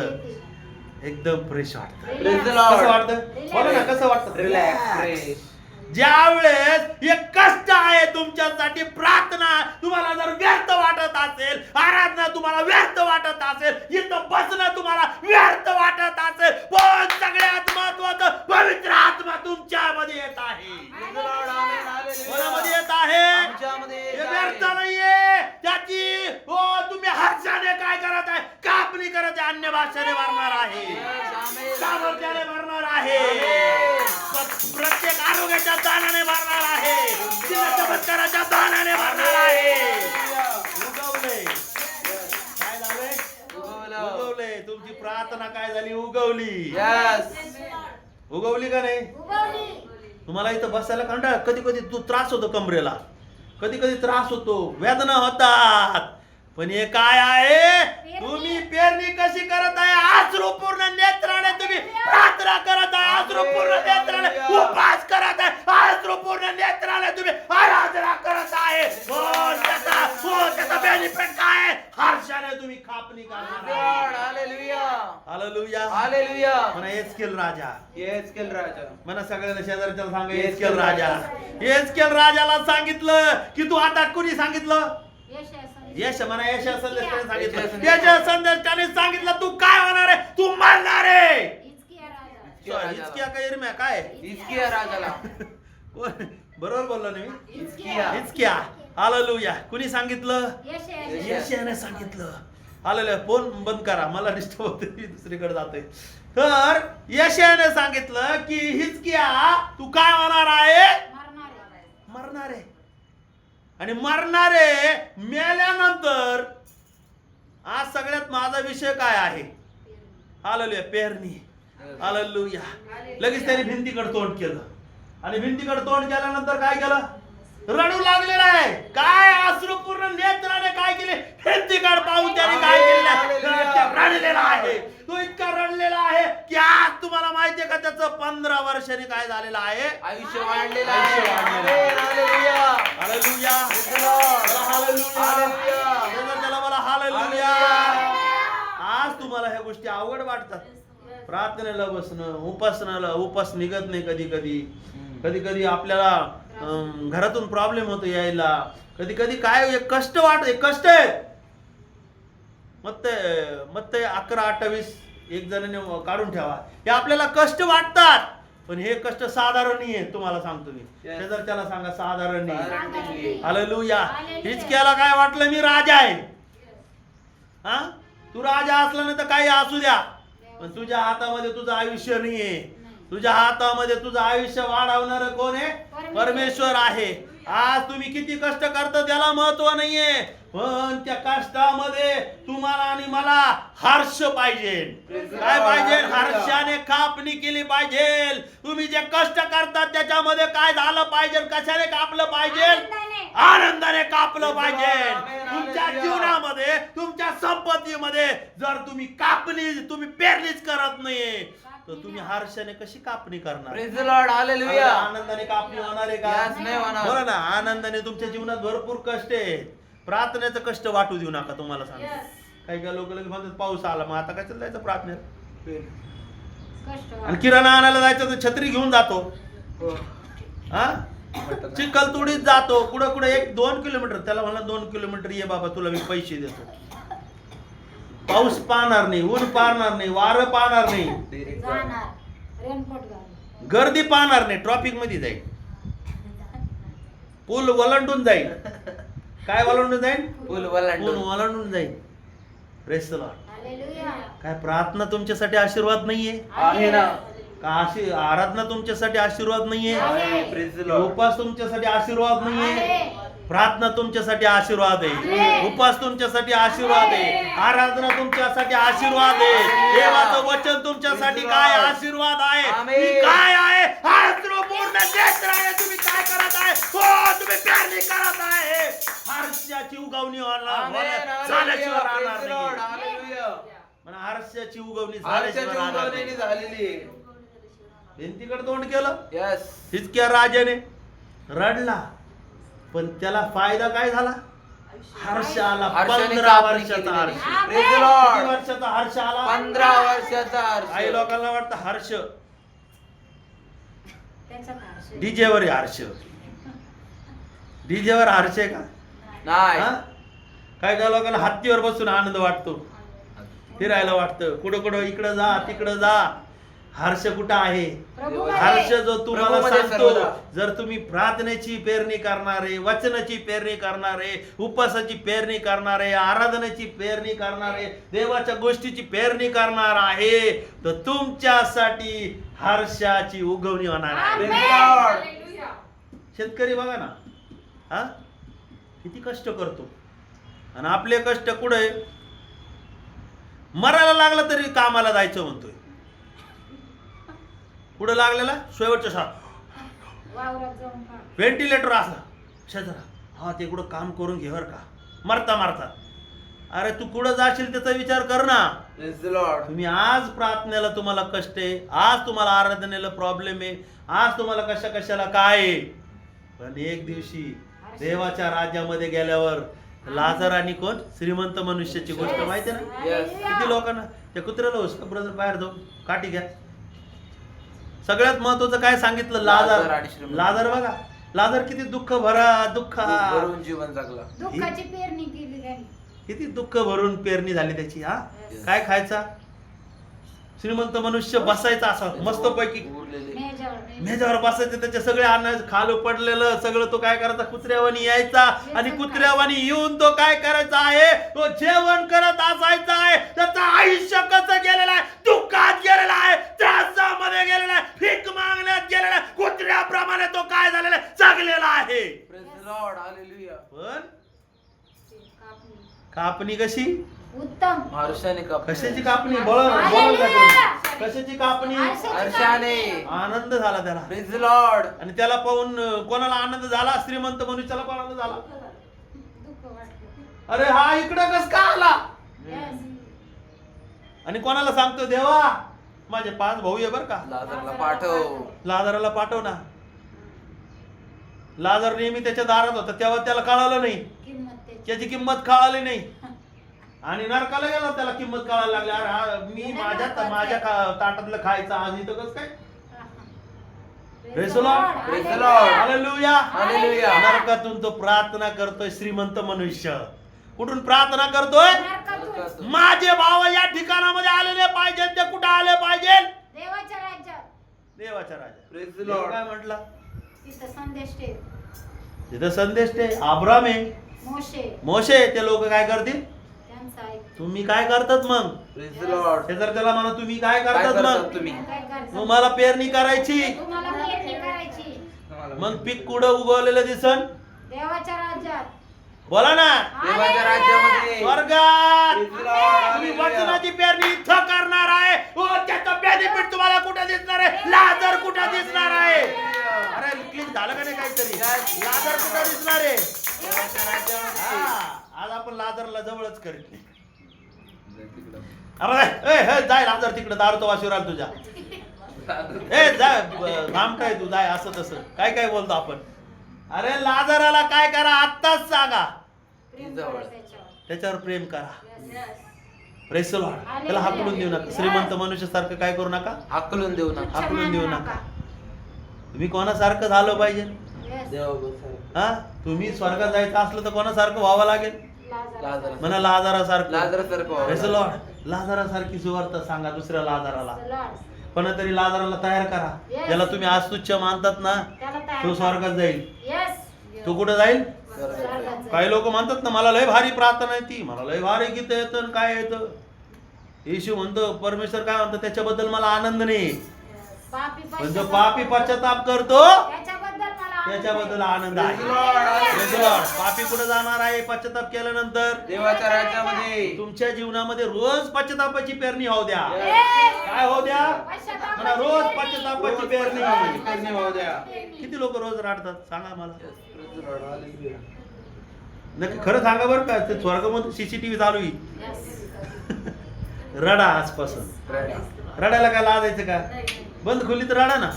एकदम फ्रेश वाटतं. Praise the कसं Lord. वाटतं? बोला ना, कसं वाटतं? Relax, fresh. ज्या वेळेस हे कष्ट आहे तुमच्यासाठी, प्रार्थना तुम्हाला जर व्यर्थ वाटत असेल, आराधना तुम्हाला व्यर्थ वाटत असेल, इथं बसणं तुम्हाला व्यर्थ वाटत असेल, पण सगळ्यात महत्वाचं पवित्र आत्मा तुमच्यामध्ये येत आहे. Praise the Lord. Amen. Hallelujah. कोणामध्ये येत आहे? आमच्यामध्ये हे येत व्यर्थ आहे. नाहीये. त्याची तुम्ही हर्षाने काय करत आहे? कापणी करत आहे. अन्य भाषेने भरणार आहे, Yes, amen. सामर्थ्याने भरणार आहे, Amen. प्रत्येक आरोग्याच्या दानाने भरणार आहे, चमत्काराच्या दानाने भरणार आहे. उगवले. काय झालंय? उगवलं. उगवले. तुमची प्रार्थना काय झाली? उगवली. Yes. उगवली का नाही? तुम्हाला इथं बसायला कंटाळा, कधी कधी तू त्रास होतो कमरेला, कधी कधी त्रास होतो, वेदना होतात, पण हे काय आहे? तुम्ही पेरणी कशी करत आहे? अश्रूपूर्ण नेत्राने तुम्ही प्रार्थना करत आहे, अश्रूपूर्ण नेत्राने उपवास करत आहे, अश्रूपूर्ण नेत्राने तुम्ही आराधना करत आहे. त्याचा बेनिफिट काय आहे? हर्षाने तुम्ही कापणी करणार आहे. Hallelujah. हालेलुया. Hallelujah. म्हणा एस्केल राजा, येस्केल राजा. म्हणा सगळ्यांना शेजारच्याला सांगा एस्केल राजा. एस्केल राजाला सांगितलं की तू आता कुणी सांगितलं? यश म्हणा, यश संदेशाने सांगितलं, यश संदेशाने सांगितलं तू काय होणार आहे? तू मरणार आहे. हिचकिया का इरम्या काय? हिजकिया राजाला. बरोबर बोललो ना मी? हिजकिया. हिचकिया. हालेलुया. कुणी सांगितलं? यशाने सांगितलं. हालेलुया. फोन बंद करा, मला डिस्टर्ब होते, मी दुसरीकडे जातोय. तर यशाने सांगितलं की हिचकिया तू काय होणार आहे? मरणार आहे. आणि मरणारे मेल्यानंतर आज सगळ्यात माझा विषय काय आहे? हालेलुया. पेरणी. हालेलुया. लगेच त्याने भिंतीकडे तोंड केलं, आणि भिंतीकडे तोंड केल्यानंतर काय केलं? रडू लागलेला आहे. काय अश्रूपूर्ण नेत्राने काय केले? भिंतीकडे पाहून त्याने काय केलेलं आहे? रडलेला आहे. तो इतका रडलेला आहे की आज तुम्हाला माहितीये का त्याचं 15 वर्षांनी काय झालेलं आहे? आयुष्य वाढलेलं आयुष्य आहे. वाढलेलं आहे. Hallelujah. Hallelujah. Praise the Lord. बोला हालेलुया. Hallelujah. त्याला मला हालेलुया. Hallelujah. आज तुम्हाला ह्या गोष्टी अवघड वाटतात. प्रार्थनेला बसणं, उपासनाला उपास निघत नाही कधी कधी. कधी कधी आपल्याला घरातून प्रॉब्लेम होतो यायला. कधी कधी काय एक कष्ट कष्ट आहे. मग ते 11-28 एक जणांनी काढून ठेवा. हे आपल्याला कष्ट वाटतात, पण हे कष्ट साधारण नाही आहे. तुम्हाला सांगतो मी, Yes. शेजारच्याला सांगा साधारण नाही. Hallelujah. हालेलुया. हिचक्याला काय वाटलं? मी राजा आहे. हा, तू राजा असला ना तर काही असू द्या, पण तुझ्या हातामध्ये तुझं आयुष्य नाहीये. तुझ्या हातामध्ये तुझं आयुष्य वाढवणार कोण आहे? परमेश्वर आहे. आज तुम्ही किती कष्ट करता त्याला महत्व नाहीये, पण त्या कष्टामध्ये तुम्हाला आणि मला हर्ष पाहिजे. काय पाहिजे? हर्षाने कापणी केली पाहिजे. तुम्ही जे कष्ट करतात त्याच्यामध्ये काय झालं पाहिजे? कशाने कापलं पाहिजे? आनंदाने कापलं पाहिजे. तुमच्या जीवनामध्ये, तुमच्या संपत्तीमध्ये जर तुम्ही तुम्ही पेरणीच करत नाहीये, तर तुम्ही हर्षाने कशी कापणी करणार? Praise the Lord. Hallelujah. आनंदाने कापणी होणार आहे का? Yes, नाही होणार. बरं ना. आनंदाने तुमच्या जीवनात भरपूर कष्ट आहेत. प्रार्थनेचं कष्ट वाटू देऊ नका. तुम्हाला सांगतो, काही काही लोक लगेच म्हणतात पाऊस आला, मग आता काय चाललं प्रार्थनेत? आणि किराणा आणायला जायचं तर छत्री घेऊन जातो. हा, चिखल तुडीत जातो. कुठं कुठं 1-2 किलोमीटर. त्याला म्हणला 2 किलोमीटर ये बाबा, तुला मी पैसे देतो. पाऊस पाहणार नाही, ऊन पाहणार नाही, वारं पाहणार नाही, गर्दी पाहणार नाही, ट्रॉफिक मध्ये जाईल, पूल वलंडून जाईल. काय वलंडून जाईल? पूल वलांडून. पूल वलंडून जाईल. Press the Lord. काय प्रार्थना तुमच्यासाठी आशीर्वाद नाहीये आहे ना. का? आराधना तुमच्यासाठी आशीर्वाद नाहीये? Praise the Lord. उपास तुमच्यासाठी आशीर्वाद नाहीये? प्रार्थना तुमच्यासाठी आशीर्वाद आहे. उपास तुमच्यासाठी आशीर्वाद आहे. आराधना तुमच्यासाठी आशीर्वाद आहे. देवाचं वचन तुमच्यासाठी काय आशीर्वाद आहे? आमेन. काय आहे? पूर्ण नेत्राने तुम्ही काय करत आहे? हो, तुम्ही पेरणी करत आहे. हर्षाची उगवणी Amen. झाल्याशिवाय Hallelujah. राहणार Praise the Lord. नाही. Hallelujah. म्हणा हर्षाची उगवणी आरशाची झाल्याशिवाय राहणार उगवणी नाही. झालेली आहे. भिंतीकडे तोंड केलं. यस. हिजकिया राजाने रडला, पण त्याला फायदा काय झाला? हर्ष आला. हर्षाने 15 कापणी वर्षाचा केली हर्ष. त्याची. Praise the किती Lord. वर्षाचा हर्ष आला? 15 वर्षाचा काही हर्ष. लोकांना वाटतं हर्ष त्याच्यात हर्ष. डीजे वर हर्ष. डीजे वर हर्ष आहे का? नाही. हा? काही काही लोकांना हत्तीवर बसून आनंद वाटतो, फिरायला वाटतं, कुठं कुठं इकडं जा तिकडं जा. हर्ष कुठं आहे? प्रभूमध्ये. हर्ष जो तुम्हाला प्रभूमध्ये सांगतो, सर्वदा. जर तुम्ही प्रार्थनेची पेरणी करणारे, वचनाची पेरणी करणारे, उपवासाची पेरणी करणारे, आराधनेची पेरणी करणारे, देवाच्या गोष्टीची पेरणी करणार आहे, तर तुमच्यासाठी हर्षाची उगवणी होणार आहे. Praise the Lord. हालेलुया. शेतकरी बघा ना, हा किती कष्ट करतो, आणि आपले कष्ट कुठे? मरायला लागला तरी कामाला जायचं म्हणतोय. कुठं लागलेला? शेवटच्या शाळा वावरात जाऊन पहा. व्हेंटिलेटर असला शेजारा, हा ते कुठं काम करून घे बरं का, मरता मरता. अरे तू कुठं जाशील त्याचा विचार कर ना. Praise the Lord. तुम्ही आज प्रार्थनेला तुम्हाला कष्ट आहे, आज तुम्हाला आराधनेला प्रॉब्लेम आहे, आज तुम्हाला कशाला काय आहे, पण एक दिवशी देवाच्या राज्यामध्ये गेल्यावर लाजर आणि कोण? श्रीमंत मनुष्याची गोष्ट माहिती आहे ना? Yes. किती लोकांना त्या कुत्र्याला हुसका ब्रदर बाहेर जाऊन काठी घ्या. सगळ्यात महत्वाचं काय सांगितलं? लाजर आणि लाजर. श्रीमंत. लाजर बघा, लाजर किती दुःख दुःख भरून जीवन जगला. दुःखाची पेरणी केली त्यांनी. किती दुःख भरून पेरणी झाली त्याची. हा Yes. काय खायचा? श्रीमंत मनुष्य बसायचा असा मस्त पैकी उरलेले. मेजावर. मेजावर बसायचं, त्याचे सगळे अन्न खाली पडलेलं सगळं तो काय करायचा? कुत्र्यावानी यायचा, आणि कुत्र्यावानी येऊन तो काय करायचा आहे? तो जेवण करत असायचा आहे. त्याचं आयुष्य कसं गेलेलं आहे? दुःखात गेलेलं आहे, त्रासामध्ये गेलेलं आहे, भीक मागण्यात गेलेला आहे. कुत्र्याप्रमाणे तो काय झालेला आहे? जगलेला आहे. Praise the Lord. Hallelujah. पण कापणी. कापणी कशी? उत्तम. हर्षाने कापणी. कशाची कापणी? बोल कशाची कापणी? हर्षाने. आनंद झाला त्याला. Praise the Lord. आणि त्याला पाहून कोणाला आनंद झाला? श्रीमंत मनुष्याला पण आनंद झाला. दुःख वाटलं. अरे हा इकडं कस का आला? Yes. आणि कोणाला सांगतो? देवा माझे 5 भाऊ आहे बर का, लाजरला पाठव. लाजाराला पाठव ना. लाजार नेहमी त्याच्या दारात होता, तेव्हा त्याला कळालं नाही, किंमत त्याची. त्याची किंमत कळाली नाही, आणि नरकाला गेला त्याला किंमत कळायला लागली. अरे मी माझ्या ताटातलं खायचं, आज इथं कसं काय? Praise the Lord. Praise the Lord. Hallelujah. Hallelujah. नरकातून तो प्रार्थना करतोय श्रीमंत मनुष्य. कुठून प्रार्थना करतोय? नरकातून. माझे भाव या ठिकाणामध्ये आलेले पाहिजे. ते कुठे आले पाहिजे? देवाच्या राज्यात. देवाच्या राजा. Praise the Dev Lord. काय म्हटलं? तिथं संदेश ठेव. तिथं संदेश ते अब्राम आहे, मोशे. ते लोक काय करतील? त्यांचा ऐक. तुम्ही काय करतात मग? Praise the Lord. ते जर त्याला म्हणा तुम्ही काय काय करतात करतात मग? तुम्ही? काय करता? तुम्हाला पेरणी करायची, तुम्हाला पेरणी करायची. मग पीक कुठं उगवलेलं दिसन? देवाच्या राज्यात. बोला ना. देवाच्या राज्यामध्ये. स्वर्गात. Praise the Lord. तुम्ही Hallelujah. वचनाची पेरणी इथं करणार आहे. त्याचं बेनिफिट तुम्हाला कुठं दिसणार आहे? लाजर कुठं दिसणार आहे? अरे क्लिक झालं का नाही काहीतरी? लाजर कुठं दिसणार आहे? देवाच्या राज्यामध्ये. हा, आज आपण लाजरला जवळच करीत नाही. जाय लाजर तिकडे, दारू तो वाशीवर आला तुझ्या. जाय रामटाय तू, जाय असं तसं काय काय बोलतो आपण. अरे लाजराला काय करा आत्ताच सांगा, प्रेम करा त्याच्यावर. त्याच्यावर प्रेम करा. Yes. Praise the Lord. त्याला हाकलून देऊ नका. श्रीमंत मनुष्यासारखं काय करू नका, हाकलून देऊ नका. हाकलून देऊ नका. तुम्ही कोणासारखं झालं पाहिजे? Yes. देवा. हा, तुम्ही स्वर्गात जायचं असलं तर कोणासारखं व्हावं लागेल? लाजर. म्हणा लाजारासारखं. लाजरासारखं Praise the व्हावं. Lord. लाजारासारखी सुवार्ता सांगा दुसऱ्या लाजाराला. Lord. कोणातरी लाजाराला तयार करा. Yes. ज्याला तुम्ही आज तुच्छ मानतात ना, त्याला तयार तो करा. स्वर्गात जाईल. Yes. तो कुठं जाईल? स्वर्गात जाईल. काही लोक म्हणतात ना, मला लय भारी प्रार्थना आहे ती, मला लय भारी गीत येतं, काय येतं. येशू म्हणतो, परमेश्वर काय म्हणतो, त्याच्याबद्दल मला आनंद नाही, पापी पण जो पश्चाताप पापी पश्चाताप करतो त्याच्याबद्दल मला आनंद त्याच्याबद्दल आहे. आनंद आहे. Praise the Lord. Praise the Lord. पापी कुठे जाणार आहे पश्चाताप केल्यानंतर? देवाच्या राज्यामध्ये. तुमच्या जीवनामध्ये रोज पश्चातापाची पेरणी होऊ द्या. Yes. काय होऊ द्या? पश्चातापाची म्हणा, रोज पेरणी. पश्चातापाची पेरणी. पेरणी होऊ द्या. किती लोक रोज राहतात सांगा मला. Praise the Lord. Hallelujah. नक्की खरं सांगा बरं का, ते स्वर्गामध्ये CCTV चालू आहे. Yes. रडा आजपासून. Right. रडायला काय लाजायचं का? बंद खोलीत रडा ना,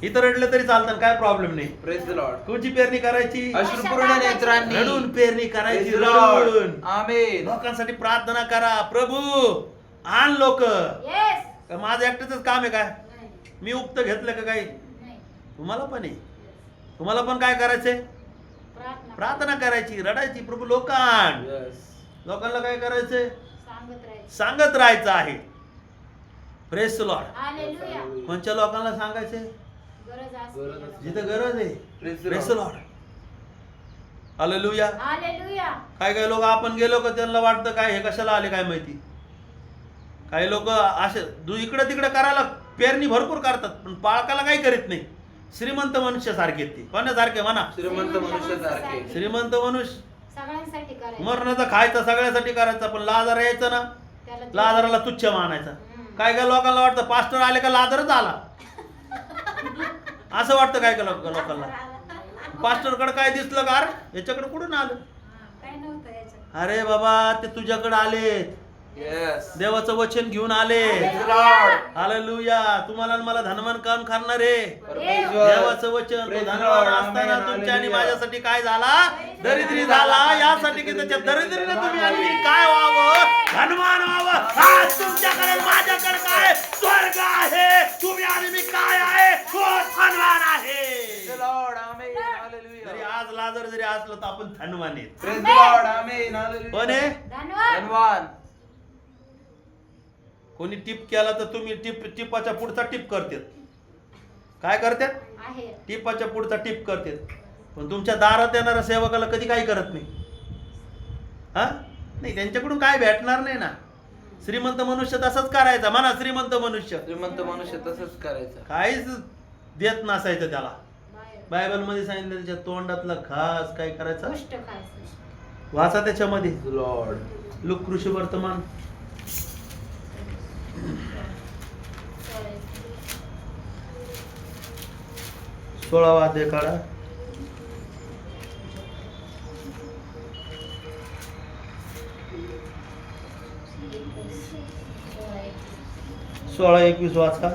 इथं रडलं तरी चालतं, काय प्रॉब्लेम नाही. Praise the Lord. कोणची पेरणी करायची? अश्रुपूर्ण नेत्रांनी रडून पेरणी करायची, Praise the Lord. रडून. आमेन. लोकांसाठी प्रार्थना करा, प्रभू आण लोक. येस. माझं एकट्याच काम आहे काय? नाही. मी उक्त घेतलं का काही? नाही. तुम्हाला पण आहे. तुम्हाला पण काय करायचंय? प्रार्थना. प्रार्थना करायची, रडायची, प्रभू लोक आण. Yes. लोकांना काय करायचंय? सांगत राहायचं. सांगत राहायचं आहे. Press Lord. हालेलुया. कोणत्या लोकांना सांगायचे? गरज गरज असते. असते. जिथं गरज आहे. Praise the press Lord. Lord. Hallelujah. Hallelujah. काय काय लोक आपण गेलो का त्यांना वाटतं काय हे कशाला आले काय माहिती. काही लोक असे इकडे तिकडे करायला पेरणी भरपूर करतात, पण पाळकाला काही करीत नाही. श्रीमंत मनुष्यासारखे आहेत ते. कोणासारखे म्हणा? श्रीमंत मनुष्यासारखे. श्रीमंत मनुष्य. सगळ्यांसाठी करायचं. मरणाचं खायचं सगळ्यासाठी करायचं, पण लाजार यायचं ना, त्याला लाजाराला तुच्छ मानायचा. हम्म. काय काय लोकांना वाटतं पास्टर आले का लाजारच आला, असं वाटतं काय काय लोकांना. पास्टरकडे काय दिसलं का, अरे याच्याकडे कुठून आलं? काय नव्हतं याच्यात. अरे बाबा ते तुझ्याकडे आलेत, Yes. देवाचं वचन घेऊन आले. Praise the Lord. हालेलुया. तुम्हाला आणि मला धनवान काम करणार आहे परमेश्वर. देवाचं वचन. तो Praise the धनवान Lord. असताना Amen. तुमच्या आणि Hallelujah. माझ्यासाठी काय झाला? दरिद्री झाला. यासाठी की त्याच्या दरिद्रीने तुम्ही आणि मी काय व्हावं? धनवान व्हावं. आज तुमच्याकडे आणि माझ्याकडे काय? स्वर्ग आहे. तुम्ही आणि मी काय आहे? तो धनवान आहे. Praise the Lord. Amen. जरी Hallelujah. आज लाजर जरी असलं तर आपण धनवान आहेत. Praise the Lord. Amen. Hallelujah. पण आहे धन्यवाद. धन्यवाद. कोणी टिप केला तर तुम्ही टिपाच्या पुढचा टिप करतात. काय करतात? आहे. टिपाच्या पुढचा टिप करतात. पण तुमच्या दारात येणाऱ्या सेवकाला कधी काही करत नाही. हा नाही, त्यांच्याकडून काय भेटणार नाही ना. श्रीमंत मनुष्य तसंच करायचा. म्हणा श्रीमंत मनुष्य श्रीमंत मनुष्य तसंच करायचं. काहीच देत नसायचं त्याला. बाहेर. बायबल मध्ये सांगितलं त्याच्या तोंडातला घास काय करायचा? गोष्ट खायचं. वाचा त्याच्यामध्ये Praise the Lord. लूक कृषी वर्तमान 16वा अध्याय काढा. सोळा 21 वाचा.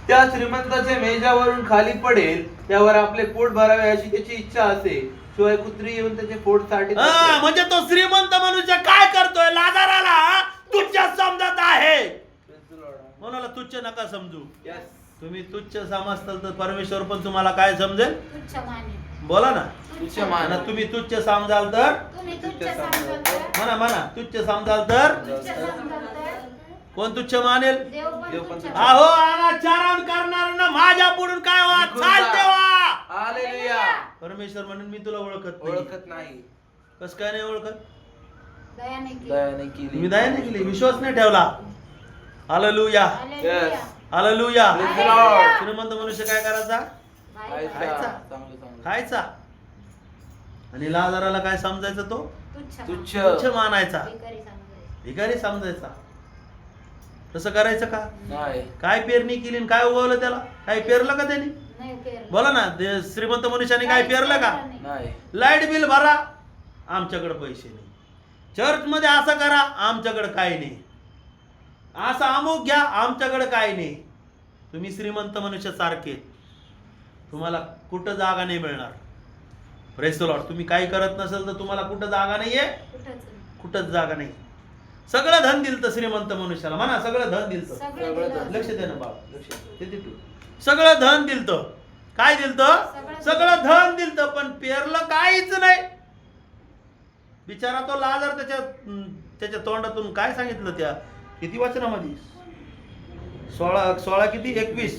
त्या श्रीमंताच्या मेजावरून खाली पडेल त्यावर आपले पोट भरावे अशी त्याची इच्छा असे, शिवाय कुत्री येऊन त्याचे पोट चाटीत हा, असे. म्हणजे तो श्रीमंत मनुष्य काय करतोय? लाजाराला तुच्छ समजत आहे. Praise the Lord. कोणाला तुच्छ नका समजू. Yes. तुम्ही तुच्छ समजताल तर परमेश्वर पण तुम्हाला काय समजेल? तुच्छ माने. बोला ना. तुच्छ मान. आणि तुम्ही तुच्छ समजाल तर तुम्ही तुच्छ समजाल तर. म्हणा म्हणा तुच्छ समजाल तर तुच्छ समजाल तर. कोण तुच्छ मानेल? देव पण देव पण तुच्छ तुच्छ. मानेल. अहो अनाचारण करणार माझ्या पुढून काय वा निघून चालते जा. वा. हालेलुया. परमेश्वर म्हणून मी तुला ओळखत नाही. ओळखत नाही. कस काय नाही ओळखत? दया नाही केली. दयाने केली. तुम्ही दया नाही केली, विश्वास नाही ठेवला. Hallelujah. Hallelujah. Yes. Hallelujah. Praise the Lord. श्रीमंत मनुष्य काय करायचा? बाहेर. खायचा. चांगलं चांगलं. खायचा. आणि लाजाराला काय समजायचा? तो तुच्छ तुच्छ. तुच्छ मानायचा, भिकारी समजायचं. भिकारी समजायचा. तसं करायचं का? नाही. काय पेरणी केली आणि काय उगवलं त्याला? काय पेरलं का त्यांनी? नाही पेरलं. बोला ना. श्रीमंत मनुष्याने काय पेरलं का? नाही. लाईट बिल भरा, आमच्याकडे पैसे नाही. चर्च मध्ये असं करा, आमच्याकडे काही नाही. असं अमुक घ्या, आमच्याकडे काही नाही. तुम्ही श्रीमंत मनुष्य सारखे, तुम्हाला कुठं जागा नाही मिळणार. Praise the Lord. तुम्ही काही करत नसेल तर तुम्हाला कुठं जागा नाहीये, कुठंच नाही. कुठंच जागा नाही. सगळं धन दिलतं श्रीमंत मनुष्याला. म्हणा सगळं धन दिलतं. सगळं सगळं दिलं. लक्ष दे ना बाबा, लक्ष दे. ते तू सगळं धन दिलतं. काय दिलतं? सगळं धन दिलतं, पण पेरलं काहीच नाही. बिचारा तो लाजार त्याच्या तोंडातून काय सांगितलं? त्या किती वचनामध्ये? 16 किती 21.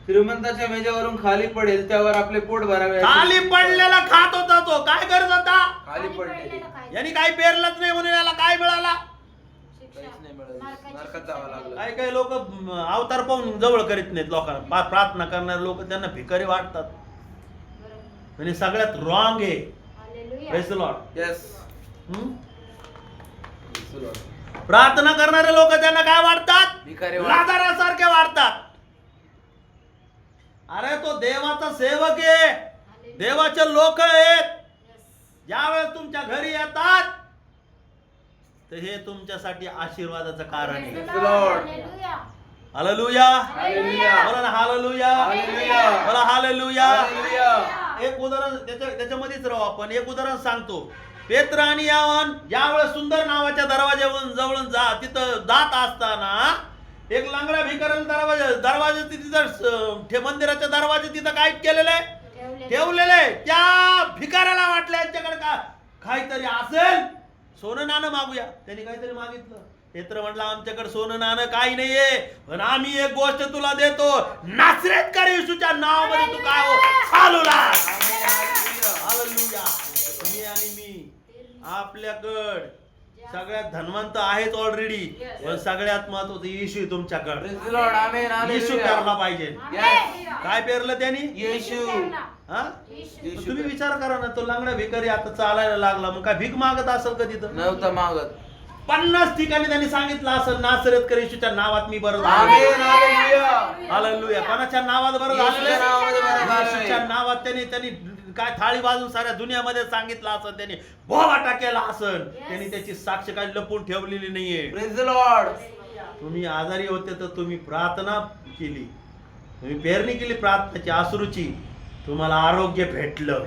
श्रीमंताच्या मेजावरून खाली पडेल त्यावर आपले पोट भरावे अशी- खाली पडलेला खात होता तो. काय करत होता? खाली पडले. पडलेलं खायचं. यांनी काही पेरलंच नाही म्हणून याला काय मिळाला? शिक्षा. काहीच नाही मिळालं. नरकाची नरकात शिक्षा जावं लागलं. काही काही लोक अवतार पाहून जवळ करीत नाहीत लोकांना. प्रार्थना करणारे लोक त्यांना भिकारी वाटतात. बरोबर. म्हणजे सगळ्यात रॉंग आहे. Hallelujah. Praise the Lord. Yes. हम्म? Praise the Lord. प्रार्थना करणारे लोक त्यांना काय वाटतात? भिकारी वाटतात. लाजारासारखे वाटतात. अरे तो देवाचा सेवक आहे, हालेलुया. देवाचे लोक आहेत. Yes. ज्यावेळेस तुमच्या घरी येतात तर हे तुमच्यासाठी आशीर्वादाचं कारण आहे. Praise the Lord. Hallelujah. Hallelujah. Hallelujah. बोला ना हालेलुया. हालेलुया. बोला हालेलुया. हालेलुया. एक उदाहरण त्याच्यामध्येच राहू आपण. एक उदाहरण सांगतो. पेत्र आणि यावन ज्यावेळेस सुंदर नावाच्या दरवाज्यावरून जवळून तिथं जात असताना एक लंगड्या भिकाऱ्याला दरवाजा तिथं मंदिराच्या दरवाजे तिथं काय केलेलं आहे, ठेवलेलं आहे. त्या भिकाऱ्याला वाटलं यांच्याकडे काहीतरी असेल, सोनं नाणं मागूया. त्यांनी काहीतरी मागितलं. पेत्र म्हटलं आमच्याकडे सोनं नाणं काही नाहीये, पण आम्ही एक गोष्ट तुला देतो, नासरेतकर येशूच्या नावामध्ये तू काय हो चालू लाग. हालेलुया. तुम्ही आणि मी आपल्याकड सगळ्यात धनवंत आहेत ऑलरेडी, पण सगळ्यात महत्वाचं येशू तुमच्याकडे. Praise the Lord. Amen. Yeshu Hallelujah. पेरला पाहिजे. Yes. काय पेरलं त्यांनी? येशू. हा? येशू तुम्ही विचार करा ना, तो लंगडा भिकारी आता चालायला लागला, मग काय भीक मागत असेल का तिथं? नव्हता मागत. 50 ठिकाणी त्यांनी सांगितलं असेल नासरेतकर येशूच्या नावात मी बरं Amen. झालो. Hallelujah. हालेलुया. कोणाच्या नावात बरं येशूच्या झालं? नावामध्ये बरं झालंय. येशूच्या नावात त्यांनी काय थाळी वाजून साऱ्या दुनियामध्ये सांगितलं असं, त्यांनी बोवाटा केला असन, त्यांनी त्याची साक्ष काही लपून ठेवलेली नाहीये. Praise the Lord. तुम्ही आजारी होते तर तुम्ही प्रार्थना केली, तुम्ही पेरणी केली प्रार्थनेची अश्रूची, तुम्हाला आरोग्य भेटलं.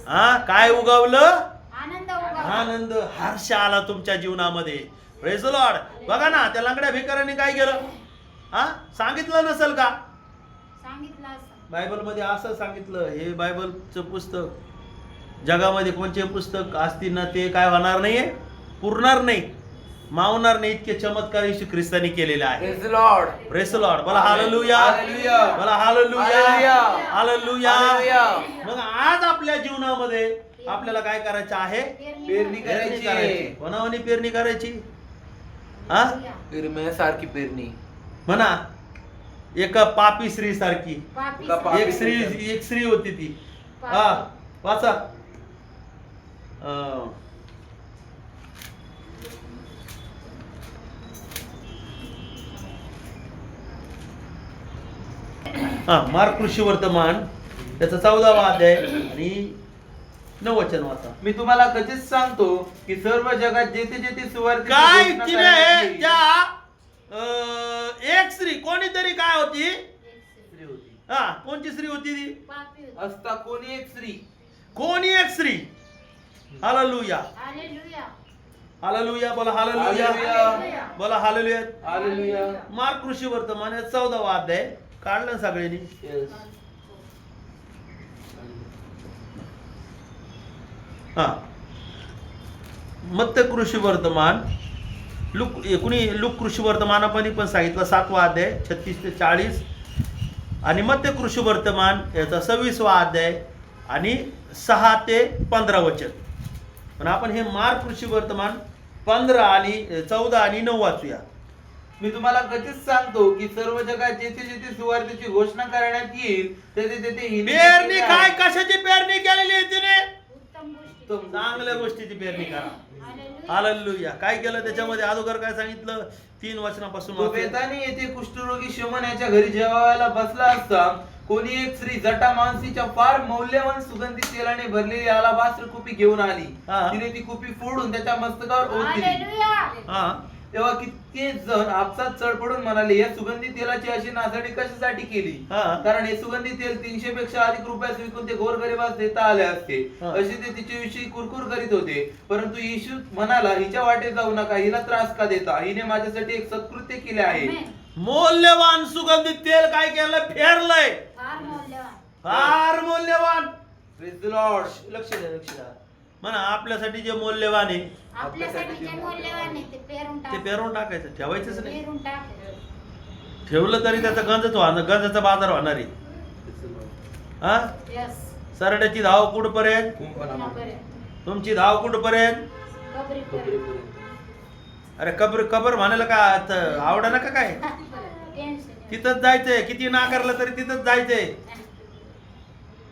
हा, काय उगवलं? आनंद उगवला. आनंद, हर्ष आला तुमच्या जीवनामध्ये. Praise the Lord. बघा ना, त्या लंगड्या भिकाऱ्याने काय केलं? हा, सांगितलं नसेल का? सांगितलं असं. बायबल मध्ये असं सांगितलं. हे बायबलचं पुस्तक जगामध्ये कोणते पुस्तक असतील ना, ते काय होणार नाहीये, पुरणार नाही, मावणार नाही, इतके चमत्कार येशू ख्रिस्तानी केलेले आहे. Praise the Lord. Praise the Lord. बोला हालेलुया. Hallelujah. बोला हालेलुया. Hallelujah. हालेलुया. Hallelujah. मग आज आपल्या जीवनामध्ये आपल्याला काय करायचं आहे? पेरणी पेरणी करायची. करायची. कोणावनी पेरणी करायची? हा, पेरण्यासारखी पेरणी. म्हणा एका पापी स्त्री सारखी. पापी का पापी एक स्त्री होती ती. हा, वाचा. मार्क कृषी वर्तमान त्याचा 14वा अध्याय आणि 9 वचन वाचा. मी तुम्हाला कधीच सांगतो की सर्व जगात जेथे जेथे सुवार्तेची काय घोषणा तिने करण्यात येईल. त्या एक स्त्री, कोणीतरी काय होती? स्त्री होती. हा, कोणची स्त्री होती ती? पापी होती. असता कोणी एक स्त्री. कोणी एक स्त्री. हालेलुया. हालेलुया. हालेलुया. बोला हालेलुया. हालेलुया. बोला हालेलुया. हालेलुया. मार्क कृषी वर्तमान या 14वा अध्याय काढलं सगळ्यांनी. Yes. हा, मत्त कृषी वर्तमान लूक कृषी वर्तमानामध्ये पण सांगितलं 7वा अध्याय 36 ते 40 आणि मत्त कृषी वर्तमान याचा 26वा अध्याय आणि 6 ते 15 वचन. पण आपण हे मार्क कृषी वर्तमान 15 आणि 14 आणि 9 वाचूया. मी तुम्हाला कधीच सांगतो की सर्व जगात जेथे जेथे सुवार्तेची घोषणा करण्यात येईल तेथे तेथे हिने पेरणी केली काय, आहे. कशाची पेरणी केलेली आहे तिने? उत्तम गोष्टी. उत्तम चांगल्या गोष्टीची पेरणी करा. हालेलुया. हालेलुया. काय केलं त्याच्यामध्ये? अगोदर काय सांगितलं? 3 वचनापासून तो वाचूया. बेतानी येथे कुष्ठरोगी शमन याच्या घरी जेवायला बसला असता कोणी एक स्त्री जटा माणसीच्या फार मौल्यवान सुगंधी तेलाने भरलेली अलाबास्त्र कुपी घेऊन आली. हा. तिने ती कुपी फोडून त्याच्या मस्तकावर ओतली. हालेलुया. हा, तेव्हा कित्येक जण आपसात चढ पडून म्हणाले, या सुगंधी तेलाची अशी नासाडी कशासाठी केली? हा. कारण हे सुगंधी तेल 300 पेक्षा अधिक रुपयास विकून ते गोरगरिबास देता आले असते. हा. असे ते तिच्याविषयी कुरकुर करीत होते. परंतु येशू म्हणाला, हिच्या वाटेत जाऊ नका, हिला त्रास का देता? हिने माझ्यासाठी एक सत्कृत्य केले आहे. आमेन. मौल्यवान सुगंधित तेल काय केलं? फेरलंय. फार मौल्यवान. फार मौल्यवान. Praise the Lord. लक्ष द्या, लक्ष द्या. म्हणा आपल्यासाठी जे मौल्यवान आहे आपल्यासाठी जे मौल्यवान आहे ते पेरून ते टाक. पेरून टाकायचं, ठेवायचंच नाही. पेरून टाक. ठेवलं तरी त्याचा गंजच होणार, गंजाचा बाजार होणार आहे. हा, यस. सरड्याची धाव कुठपर्यंत? कुणापर्यंत? तुमची धाव कुठपर्यंत? कबरीपर्यंत. अरे कबर म्हणायला का आवडा नका काय? टेन्शन. तिथंच जायचंय. किती नाकारलं तरी तिथंच जायचंय.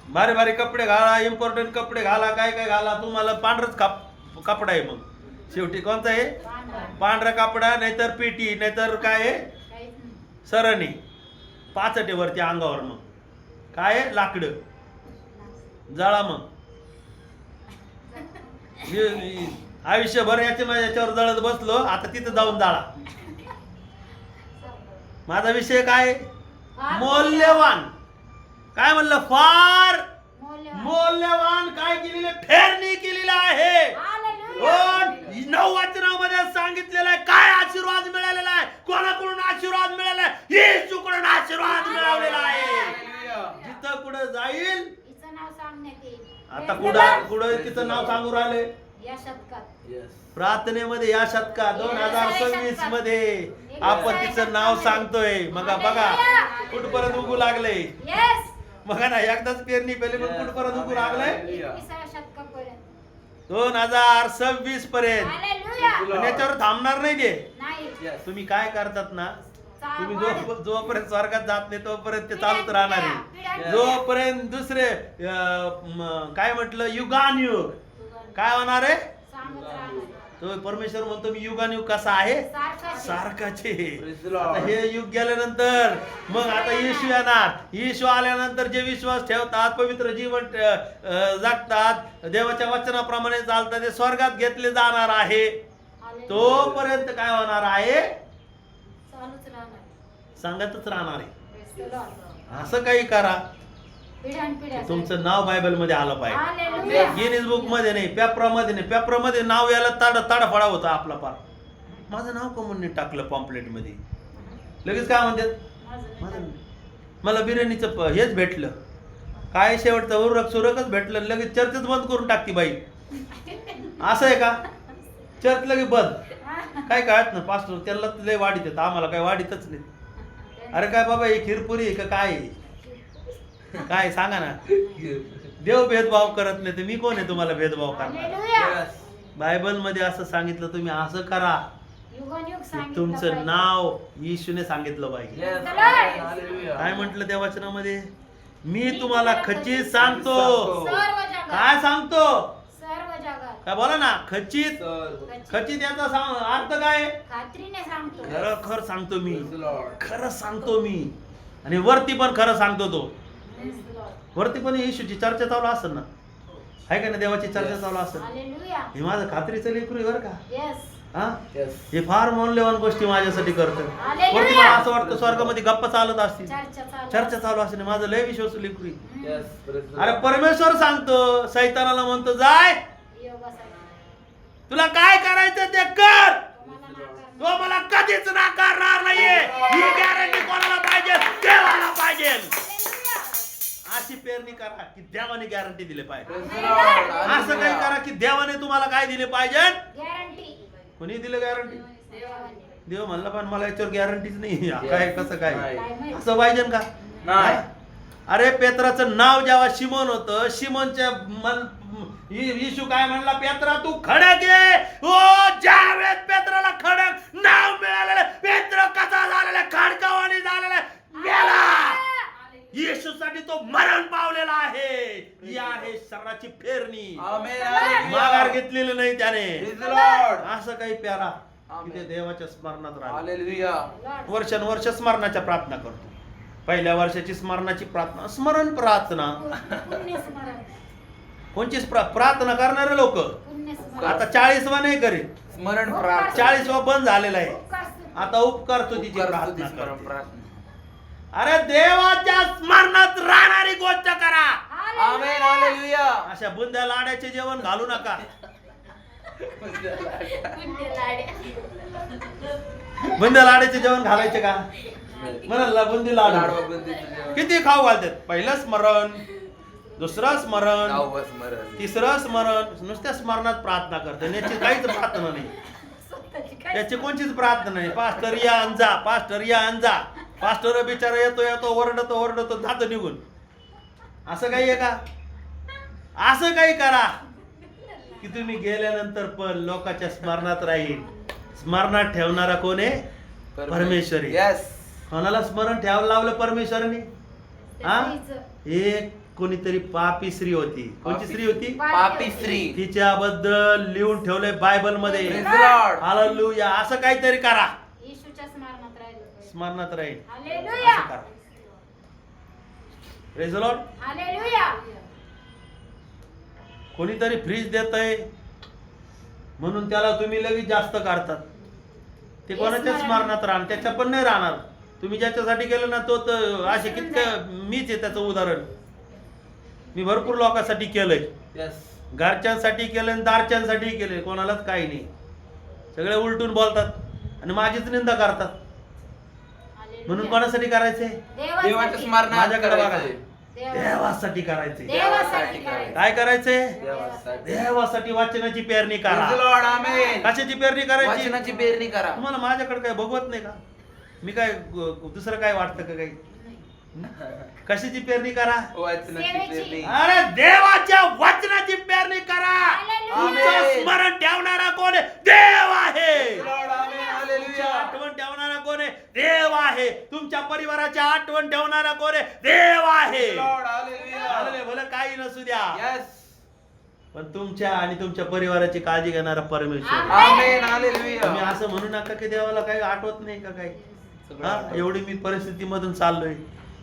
भारी भारी कपडे घाला, इम्पॉर्टंट कपडे घाला, काय काय घाला, तुम्हाला पांढरच कपडा आहे. मग शेवटी कोणता आहे? पांढरा. पांढरा कपडा, नाहीतर पेटी, नाहीतर काय आहे? काहीच नाही. सरणी पाचटेवरती अंगावर. मग काय आहे? लाकडं जळा. मग आयुष्यभर याच्यावर जळत बसलो, आता तिथं जाऊन जाळा. माझा विषय काय? फार मौल्यवान. काय म्हणलं? फार मौल्यवान. मौल्यवान काय केलेले? फेरणी केलेली आहे. हालेलुया. 9 वचनामध्ये सांगितलेलं आहे. काय आशीर्वाद मिळालेला आहे? कोणाकडून आशीर्वाद मिळाला आहे? येशूकडून आशीर्वाद मिळवलेला आहे. जिथं कुठं जाईल, हिचं नाव सांगण्यात येईल. आता कुठं तिचं नाव सांगू राहिले? या शतकात. प्रार्थनेमध्ये या शतकात 2026 मध्ये आपण तिचं नाव सांगतोय. मग बघा कुठपर्यंत उगू लागले. येस. बघा ना, एकदाच पेरणी पेली पण कुठपर्यंत उगू लागलंय? 21व्या शतकापर्यंत. 2026 पर्यंत. हालेलुया. आणि याच्यावर थांबणार नाही ते. नाही. तुम्ही काय करतात ना, तुम्ही जोपर्यंत स्वर्गात जात नाही तोपर्यंत ते चालूच राहणार आहे. जोपर्यंत दुसरे काय म्हटलं, युगानुयुग काय होणार आहे? सांगत राहणार. तो परमेश्वर म्हणतो मी युगानुयुग कसा आहे? सारखाच. सारखाचे. Praise the Lord. आता हे युग गेल्यानंतर मग आता येशू येणार. येशू आल्यानंतर जे विश्वास ठेवतात, पवित्र जीवन जगतात, देवाच्या वचनाप्रमाणे चालतात, ते स्वर्गात घेतले जाणार आहे. हालेलुया. तोपर्यंत काय होणार आहे? चालूच राहणार. सांगतच राहणार आहे. Praise the Lord. असं काही करा पिढ्यानपिढ्या तुमचं नाव बायबल मध्ये आलं पाहिजे. हालेलुया. गिनीज बुक मध्ये नाही, पेपरामध्ये नाही. पेपरामध्ये नाव यायला ताडफळा होता आपला पार. माझं नाव कमून नाही टाकलं पॉम्पलेट मध्ये. लगेच काय म्हणतात? माझं मला बिर्याणीचं हेच भेटलं. काय शेवटचं उरक सुरकच भेटलं, लगेच चर्चच बंद करून टाकती बाई. असं आहे का? चर्च लगेच बंद. काय कळत ना पास्टर, त्याला लय वाढीत येतं, आम्हाला काय वाढीतच नाही. अरे काय बाबा, हे खिरपुरी आहे का काय आहे? काय सांगा ना. देव भेदभाव करत नाही तर मी कोण आहे तुम्हाला भेदभाव करणार? हालेलुया. बायबल मध्ये असं सांगितलं, तुम्ही असं करा. युगानुयुग की सांगितलं तुमचं पाहिजे. नाव येशूने सांगितलं पाहिजे. काय म्हटलं त्या वचनामध्ये? मी तुम्हाला खचित सांगतो. सर्व जगात. काय सांगतो? सर्व जगात. काय बोला ना, खचित. खचित याचा अर्थ काय? खात्रीने सांगतो. खरं खरं सांगतो मी. खरं सांगतो मी. आणि वरती पण खरं सांगतो तो. Praise the Lord. वरती पण येशूची चर्चा चालू असेल ना, आहे का ना? देवाची चर्चा चालू असेल. हालेलुया. हे माझं खात्रीचं लेकरू आहे बरं का. Yes. हा, हे फार मौल्यवान गोष्टी माझ्यासाठी करतं. हालेलुया. वरती मला असं वाटतं स्वर्गामध्ये गप्पा चालत असतील, चर्चा चालू असेल. माझं लय विश्वास लेकरू आहे. अरे परमेश्वर सांगतो, सैतानाला म्हणतो जाय, तुला काय करायचं ते कर. तो मला कधीच नाकारणार नाहीये. ही गॅरंटी कोणाला पाहिजे? देवाला पाहिजे. अशी पेरणी करा की देवाने गॅरंटी दिली पाहिजे. असं काही करा की देवाने तुम्हाला काय दिले पाहिजे? गॅरंटी. कोणी दिलं गॅरंटी? देव म्हणला पण मला याच्यावर गॅरंटीच नाही. काय कसं काय असं पाहिजे का? नाही. अरे पेत्राचं नाव जेव्हा शिमोन होतं, शिमोनच्या येशू काय म्हणला? पेत्रा तू खडक आहे. ओ ज्यावेळेस पेत्राला खडक नाव मिळालेलं, पेत्र कसा झालेला? खडकावाणी झालेला मेला. येशूसाठी तो मरण पावलेला आहे. ही आहे शरीराची फेरणी. माघार घेतलेली नाही त्याने. असं काही प्यारा की ते देवाच्या स्मरणात राहिलं. वर्षानुवर्ष स्मरणाच्या प्रार्थना करतो. पहिल्या वर्षाची स्मरणाची प्रार्थना, स्मरण प्रार्थना. कोणचीच प्रार्थना करणारे लोक आता 40वा नाही करीत. स्मरण 40वा बंद झालेला आहे. आता उपकार स्तुतीची प्रार्थना करतो. अरे देवाच्या स्मरणात राहणारी गोष्ट करा. आमेन. हालेलुया. अशा बुंद्या लाड्याचे जेवण घालू नका. बुंद्या लाड्याचे जेवण घालायचे का? म्हणाला बुंदी लाडू किती खाऊ घालतात. पहिलं स्मरण, दुसरं स्मरण, तिसरं स्मरण. नुसत्या स्मरणात प्रार्थना करते. याची काहीच प्रार्थना नाही. याची कोणतीच प्रार्थना नाही. पास्टर या अंजा, पास्टर या अंजा. पास्टर बिचारा येतो ओरडतो जातो निघून. असं काही आहे का? असं काही करा की तुम्ही गेल्यानंतर पण लोकांच्या स्मरणात राहील. स्मरणात ठेवणारा कोण आहे? परमेश्वर आहे. कोणाला स्मरण ठेवायला लावलं परमेश्वराने? हा, एक कोणीतरी पापी स्त्री होती. कोणती स्त्री होती? पापी स्त्री. तिच्याबद्दल लिहून ठेवलंय बायबल मध्ये. Praise the Lord. हालेलुया. असं काहीतरी करा, येशूच्या स्मरणात राहिलं. स्मरणात राहील. हालेलुया. असं करा. Praise the Lord. हालेलुया. कोणीतरी फ्रीज देतय म्हणून त्याला तुम्ही लगेच जास्त काढतात. ते कोणाच्या स्मरणात राहणार? त्याच्या पण नाही राहणार. तुम्ही ज्याच्यासाठी केलं ना तो तर असे कितकं मीच आहे त्याचं उदाहरण. मी भरपूर लोकांसाठी केलंय, यस. घरच्यांसाठी केलं आणि दारच्यांसाठी केलंय, कोणालाच काही नाही. सगळे उलटून बोलतात आणि माझीच निंदा करतात. म्हणून कोणासाठी करायचंय? देवाच्या स्मरणार्थ माझ्याकडे बघा. करायचंय. देवासाठी करायचंय. देवासाठी करायचं. काय करायचंय? देवासाठी. देवासाठी वाचनाची पेरणी करा. Praise the Lord, amen. कशाची पेरणी करायची? वाचनाची पेरणी करा. तुम्हाला माझ्याकडे काय भगवत नाही का? मी काय दुसरं काय वाटतं का काही? कशाची पेरणी करा? वाचनाची सेवेची. पेरणी. अरे देवाच्या वचनाची पेरणी करा. Hallelujah. तुमचं स्मरण ठेवणारा कोण आहे? देव आहे. Praise the Lord, amen. तुमच्या Hallelujah. आठवण ठेवणारा कोण आहे? देव आहे. तुमच्या परिवाराची आठवण ठेवणारा कोण आहे? देव आहे. Praise the Lord, hallelujah. चालेल, भलं काही नसू द्या, Yes. पण तुमच्या आणि तुमच्या परिवाराची काळजी घेणारा परमेश्वर आहे. Amen, तुम्ही hallelujah. असं म्हणू नका की देवाला काही आठवत नाही का काही. सगळं हा, आठवतं. एवढी मी परिस्थितीमधून चाललोय,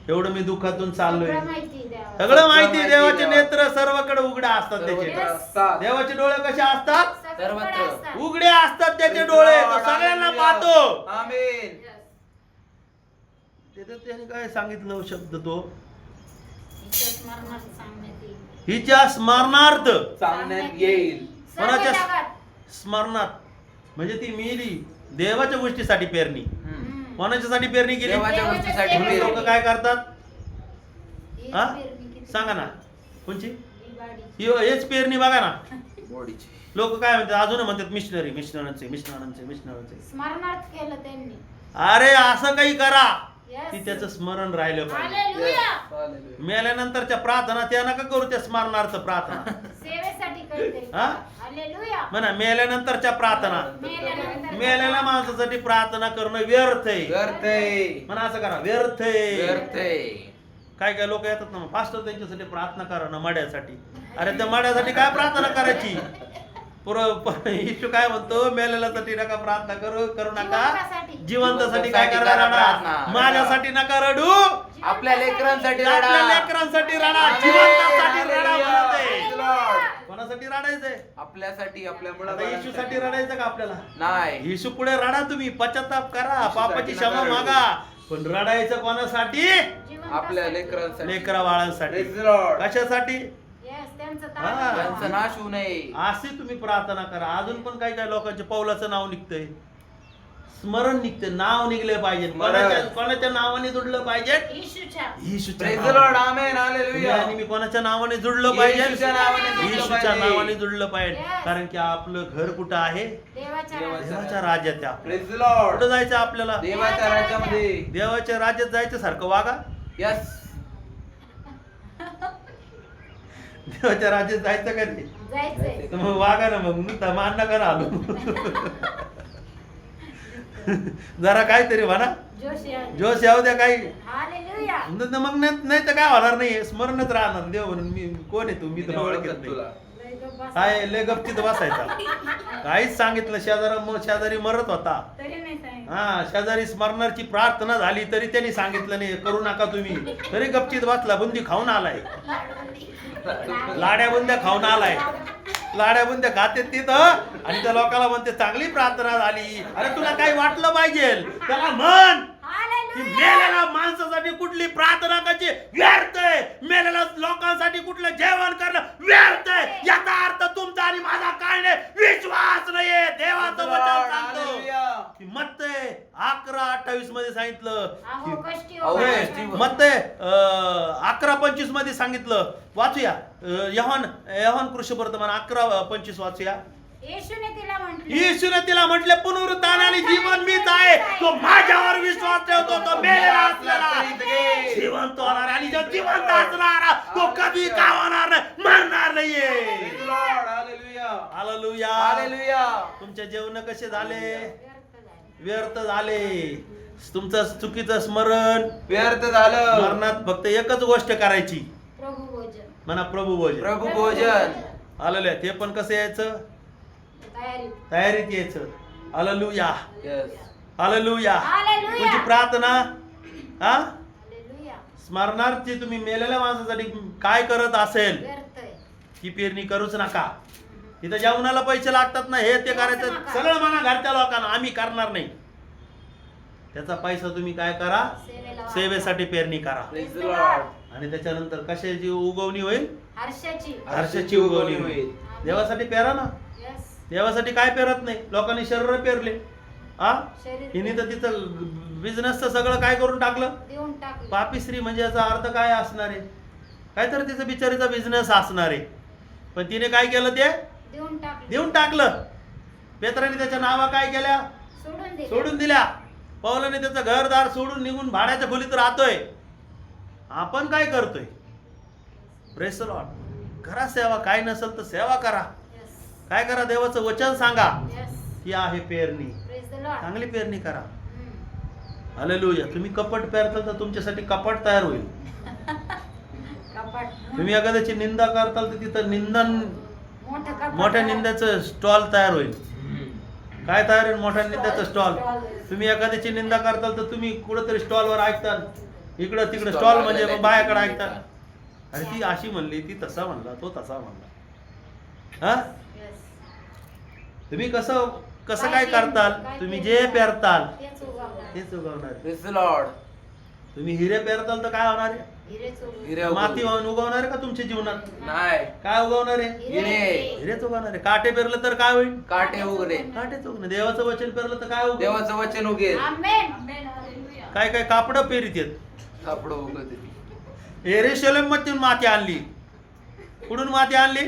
एवढं मी दुःखातून चाललोय, सगळं माहिती देवाला. सगळं माहिती. माहिती देवाचे देवा. नेत्र सर्वकडे उघडे असतात. सर्वत्र त्याचे असतात. देवाचे डोळे कसे असतात? सगळीकडे सर्वत्र. असतात. उघडे असतात त्याचे Praise the डोळे. Lord, तो सगळ्यांना hallelujah. पाहतो. Amen. तिथं त्याने काय सांगितलं शब्द तो? इथं स्मरणार्थ सांगण्यात येईल. हिच्या स्मरणार्थ. सांगण्यात येईल. सर्व कोणाच्या जगात. स्मरणात म्हणजे ती मेली देवाच्या गोष्टीसाठी पेरणी. हम्म. कोणाच्यासाठी पेरणी केली? देवाच्या गोष्टीसाठी म्हणून पेरणी. लोक काय करतात? ही हा? पेरणी किती- सांगा ना कोणची? ही बाडी. हेच पेरणी बघा ना. बॉडीची. लोक काय म्हणतात? अजून म्हणतात मिशनरी, मिशनरांचे मिशनरांचे मिशनरांचे. स्मरणार्थ केलं त्यांनी. अरे असं काही करा Yes. की त्याचं स्मरण राहिलं पाहिजे. Hallelujah. Hallelujah. मेल्यानंतरच्या प्रार्थना त्या नका करू, त्या स्मरणार्थ प्रार्थना. सेवेसाठी काहीतरी हा? हालेलुया. म्हणा मेल्यानंतरच्या प्रार्थना. मेल्यानंतर मेलेल्या माणसासाठी प्रार्थना करणं व्यर्थ आहे. व्यर्थ आहे. म्हणा असं करा, व्यर्थ आहे. व्यर्थ आहे. काय काय लोक येतात ना, पास्टर त्यांच्यासाठी प्रार्थना करा ना मड्यासाठी. अरे त्या मड्यासाठी काय प्रार्थना करायची? येशू काय म्हणतो? मेलेल्यासाठी नका प्रार्थना करू नका, जिवंतासाठी. जिवंतासाठी काय करा? करा रडा. प्रार्थना. माझ्यासाठी नका रडू, आपल्या लेकरांसाठी आपल्या रडा. लेकरांसाठी रडा, Amen. जिवंतासाठी रडा Hallelujah. म्हणते. Praise the Lord. कोणासाठी रडायचंय? आपल्यासाठी, आपल्या आता मुलाबाळांसाठी. येशूसाठी रडायचं का आपल्याला? नाही. येशू पुढे रडा, तुम्ही पश्चाताप करा, येशूसाठी पापाची नका क्षमा रडू. मागा, पण रडायचं कोणासाठी? जिवंतासाठी. आपल्या लेकरांसाठी. लेकरा बाळांसाठी. Praise the Lord. कशासाठी? Yes, त्यांचं हा. ताट. त्यांचा नाश होऊ नये. असे तुम्ही प्रार्थना करा. अजून पण काही काही लोकांचे पौलाचं नाव निघतंय, स्मरण निघते, नाव निघले पाहिजे. स्मरण. कोणाच्या नावाने जुडलं पाहिजे? येशूच्या. येशूच्या Praise the नावाने. Lord. Amen. तुम्ही Hallelujah. आणि मी कोणाच्या नावाने जुडलं पाहिजे? येशूच्या नावाने जुडलं येशूच्या पाहिजे. नावाने जुडलं पाहिजे. Yes. कारण की आपलं घर कुठं आहे? देवाच्या देवाच्या देवाच्या राज्यात आहे आपलं. Praise the Lord. कुठं जायचं आपल्याला? देवाच्या राज्यामध्ये. देवाच्या राज्यात जायचं सारखं वागा. यस. देवाच्या राज्यात जायचं का नाही? जायचंय. तर मग वागा ना, मग नुसता मान नका ना आलो. जरा काहीतरी म्हणा, जोशी आहे. जोश येऊ द्या काही. हालेलुया. मग नाही तर काय होणार नाही, स्मरणच राहणार. देव म्हणून मी कोण आहे तू? मी तुला ओळखत ओळखत नाही. तुला. लय गप्प बस. काय लय गपचित बसायचा. काहीच सांगितलं, शेजारी मरत होता. तरी नाही सांगितलं. हा, शेजारी स्मरणाची प्रार्थना झाली तरी त्यांनी सांगितलं नाही, करू नका तुम्ही. तरी गपचित बसला, बुंदी खाऊन आलाय, लाड्या बुंद्या खाऊन आलाय. लाड्या बुंद्या खाते तिथं आणि त्या लोकांना म्हणते चांगली प्रार्थना झाली. अरे तुला काही वाटलं पाहिजे, त्याला म्हण की मेलेल्या माणसासाठी कुठली प्रार्थना करायची व्यर्थ आहे, मेलेल्या लोकांसाठी कुठलं जेवण करणं व्यर्थ आहे. याचा अर्थ तुमचा आणि माझा काय नाही, विश्वास नाहीये. देवाचं वचन सांगतो Hallelujah. की मत्ते 11:28 मध्ये सांगितलं अहो की कष्टी अहो, हो. कष्टी. मत्ते 11:25 मध्ये सांगितलं. वाचूया यहोन कृष्णवर्तमान 11:25 वाचूया. येशूने तिला म्हटले. येशूने तिला म्हटले, पुनरुत्थान आणि जीवन मीच आहे. तो माझ्यावर विश्वास ठेवतो तो मेलेला असलेला जिवंत होणार आहे. आणि जो जिवंत असणारा तो कधी का होणार नाही, मरणार नाहीये. Praise the Lord. Hallelujah. Hallelujah. Hallelujah. तुमचे जेवण कसे झाले? व्यर्थ झाले. व्यर्थ झाले. तुमचं चुकीचं स्मरण. व्यर्थ झालं. मरणात फक्त एकच गोष्ट करायची, प्रभू भोजन. म्हणा प्रभू भोजन. प्रभू भोजन. हालेलुया. ते पण कसं यायचं? तयारी. तयारीत यायचं. हालेलुया. Yes. हालेलुया. हालेलुया. तुमची प्रार्थना हा हालेलुया. स्मरणार्थी तुम्ही मेलेल्या माणसासाठी काय करत असेल व्यर्थ आहे. ती पेरणी करूच नका. तिथं जेवणाला पैसे लागतात ना, हे ते करायचं नका. सरळ म्हणा घरच्या लोकांना, आम्ही करणार नाही. त्याचा पैसा तुम्ही काय करा, सेवेला सेवेसाठी पेरणी करा. Praise the Lord. आणि त्याच्यानंतर कशाची उगवणी होईल, हर्षाची. हर्षाची उगवणी होईल. देवासाठी पेरा ना. Yes. देवासाठी काय पेरत नाही, लोकांनी शरीर पेरले. हा, शरीर हिने तर तिथं बिझनेसचं सगळं काय करून टाकलं. देऊन टाकलं. पापी स्त्री म्हणजे याचा अर्थ काय असणार आहे, काहीतरी तिचा बिचारीचा बिझनेस असणार आहे. पण तिने काय केलं, ते देऊन टाकलं. देऊन टाकलं. पेत्राने त्याच्या नावा काय केल्या, सोडून दिलं. सोडून दिल्या. पौलाने त्याचं घरदार सोडून निघून भाड्याच्या खोलीत राहतोय. आपण काय करतोय, प्रेज द लॉर्ड. करा सेवा, काय नसेल तर सेवा करा. Yes. काय करा, देवाचं वचन सांगा. Yes. ती आहे पेरणी. Praise the Lord. चांगली पेरणी करा. हम्म. हालेलुया. तुम्ही कपट पेरताल तर तुमच्यासाठी कपाट तयार होईल. कपाट. तुम्ही एखाद्याची निंदा करताल तर तिथं निंदन, मोठं कपाट. मोठ्या निंद्याचं स्टॉल तयार होईल. काय तयार होईल, मोठ्या निंद्याचं स्टॉल. Stall. तुम्ही एखाद्याची निंदा करताल तर तुम्ही कुठेतरी स्टॉलवर ऐकताल, इकडं तिकडं Stall स्टॉल वर म्हणजे लागायचं. बायाकडे ऐकतात. अरे ती अशी म्हणली, ती तसा म्हणला, तो तसा म्हणला. हा, Yes. तुम्ही कसं काय करताल, तुम्ही जे पेरताल तेच उगवणार. तेच उगवणार आहे. Praise the Lord. तुम्ही हिरे पेरताल तर काय होणार आहे, हिरेच उगवणार. हिरे माती उगवणार. उगवणार आहे का तुमच्या जीवनात, नाही, काय उगवणार आहे, हिरे. हिरेच उगवणार आहे. काटे पेरलं तर काय होईल, काटे उगले. काटेच उगवणार. देवाचं वचन पेरलं तर काय उगवणार. देवाचं वचन उगेल. Amen. काय काय कापडं पेरीत येत. कापड उगते. येरुशलेम मध्ये माती आणली. कुठून माती आणली,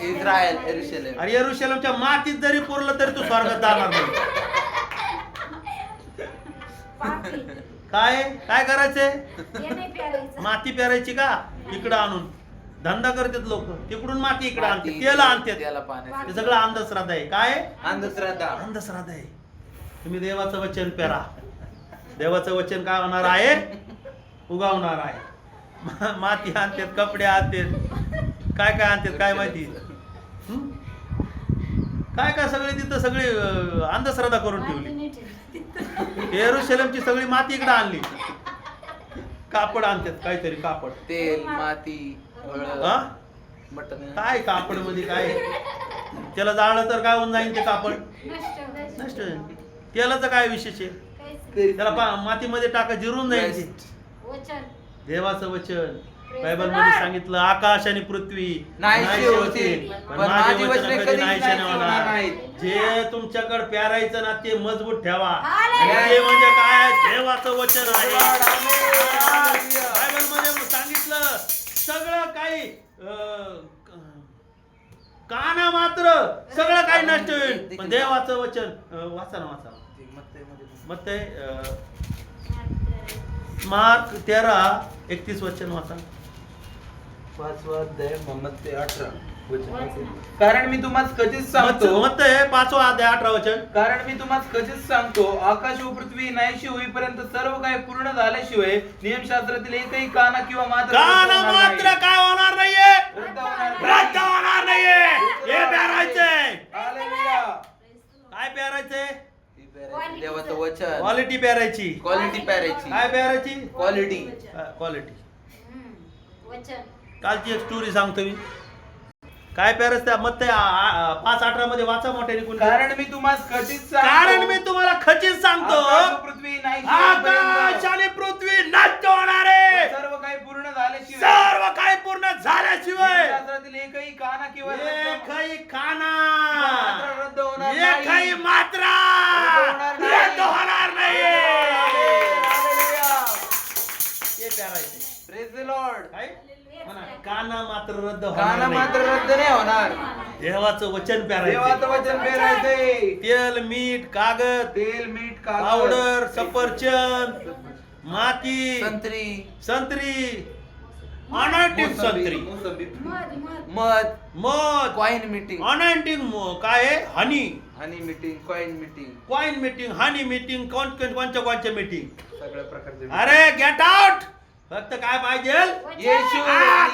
इस्रायल, यरूशलेम. अरे येरुशलेमच्या मातीत जरी पुरलं तरी तू स्वर्गात जाणार नाही. पापी. काय काय करायचंय, हे नाही प्यारायचं. माती पेरायची का, इकडं आणून धंदा करतात लोक. तिकडून माती इकडं आणते, माती, तेल आणतात. त्याला पाण्याचं. ते सगळं अंधश्रद्धा आहे. काय आहे? अंधश्रद्धा. अंधश्रद्धा आहे. तुम्ही देवाचं वचन पेरा. देवाचं वचन काय होणार आहे, उगवणार आहे. माती आणतात, कपडे आणतात, काय काय आणतात काय माहिती. हं? काय काय सगळे तिथं सगळी अंधश्रद्धा करून माती ठेवली. नाही ठेवली. येरुशलेमची सगळी माती इकडे आणली. कापड आणतात, काहीतरी कापड. तेल, माती, हळद, हा, मटण. काय कापड मध्ये काय, त्याला जाळलं तर काय होऊन जाईल ते कापड, नष्ट. नष्ट. तेलाचं काय विशेष आहे, काहीच नाही. त्याला मातीमध्ये टाका, जिरून जाईल ते. वचन. देवाचं वचन बायबल मध्ये सांगितलं, आकाश आणि पृथ्वी नाहीशी होतील, पण पण माझे माझी वचन वचने कधी कधीच नाहीशी नाहीशी नाही होणार होणार. नाहीत. जे तुमच्याकडे प्यारायचं ना ते मजबूत ठेवा. हालेलुया. आणि ते म्हणजे काय, देवाचं वचन आहे. हालेलुया. बायबल मध्ये सांगितलं सगळं काही काना मात्र सगळं काही नष्ट होईल, पण देवाचं वचन वाचा ना, वाचा. मग ते मार्क 13:31 वचन वाचा. 5वा अध्याय मत्ते 18 वचन. कारण मी तुम्हाला खचित सांगतो, मत 5वा अध्याय 18 वचन. कारण मी तुम्हाला खचित सांगतो, आकाश व पृथ्वी नाहीशी होईपर्यंत सर्व काही पूर्ण झाल्याशिवाय नियमशास्त्रातील एकही काना किंवा मात्र काना मात्र काय होणार नाहीये, रद्द होणार नाही. रद्द होणार नाहीये. हे पेरायचंय. हालेलुया. काय पेरायचंय, देवाचं वचन. क्वालिटी पेरायची. क्वालिटी पेरायची. काय पेरायची, क्वालिटी. क्वालिटी. हम्म. वचन. कालची एक स्टोरी सांगतो मी. काय पेरायचं त्या मत 5:18 मध्ये वाचा मोठ्याने कोणी. कारण मी तुम्हाला खचित सांगतो, कारण मी तुम्हाला खचित सांगतो, आकाश व पृथ्वी नाहीशी आकाश होईपर्यंत आणि पृथ्वी नष्ट होणार आहे, सर्व काही पूर्ण झाल्याशिवाय सर्व काही पूर्ण झाल्याशिवाय नियमशास्त्रातील एकही काना किंवा एकही काना मात्र रद्द होणार नाही. एकही मात्रा रद्द होणार नाही. रद्द होणार नाही. हालेलुया. हे पेरायचे. Praise the Lord. काय म्हणा, काना मात्र रद्द काना होणार मात्र नाही. रद्द नाही होणार. देवाचं वचन पेरायचं. देवाचं वचन पेरायचंय. तेल, मीठ, कागद, तेल, मीठ, कागद, पावडर, सफरचंद, माती, संत्री, अनॉइंटिंग संत्री, मोसंबी, मध. मध. मध, मध, कॉइन मीटिंग, अनॉइंटिंग काय आहे, honey, honey meeting, coin meeting, coin meeting, honey meeting, कोणच्या मीटिंग. सगळ्या प्रकारचे. अरे गेट आउट. फक्त काय पाहिजे, येशू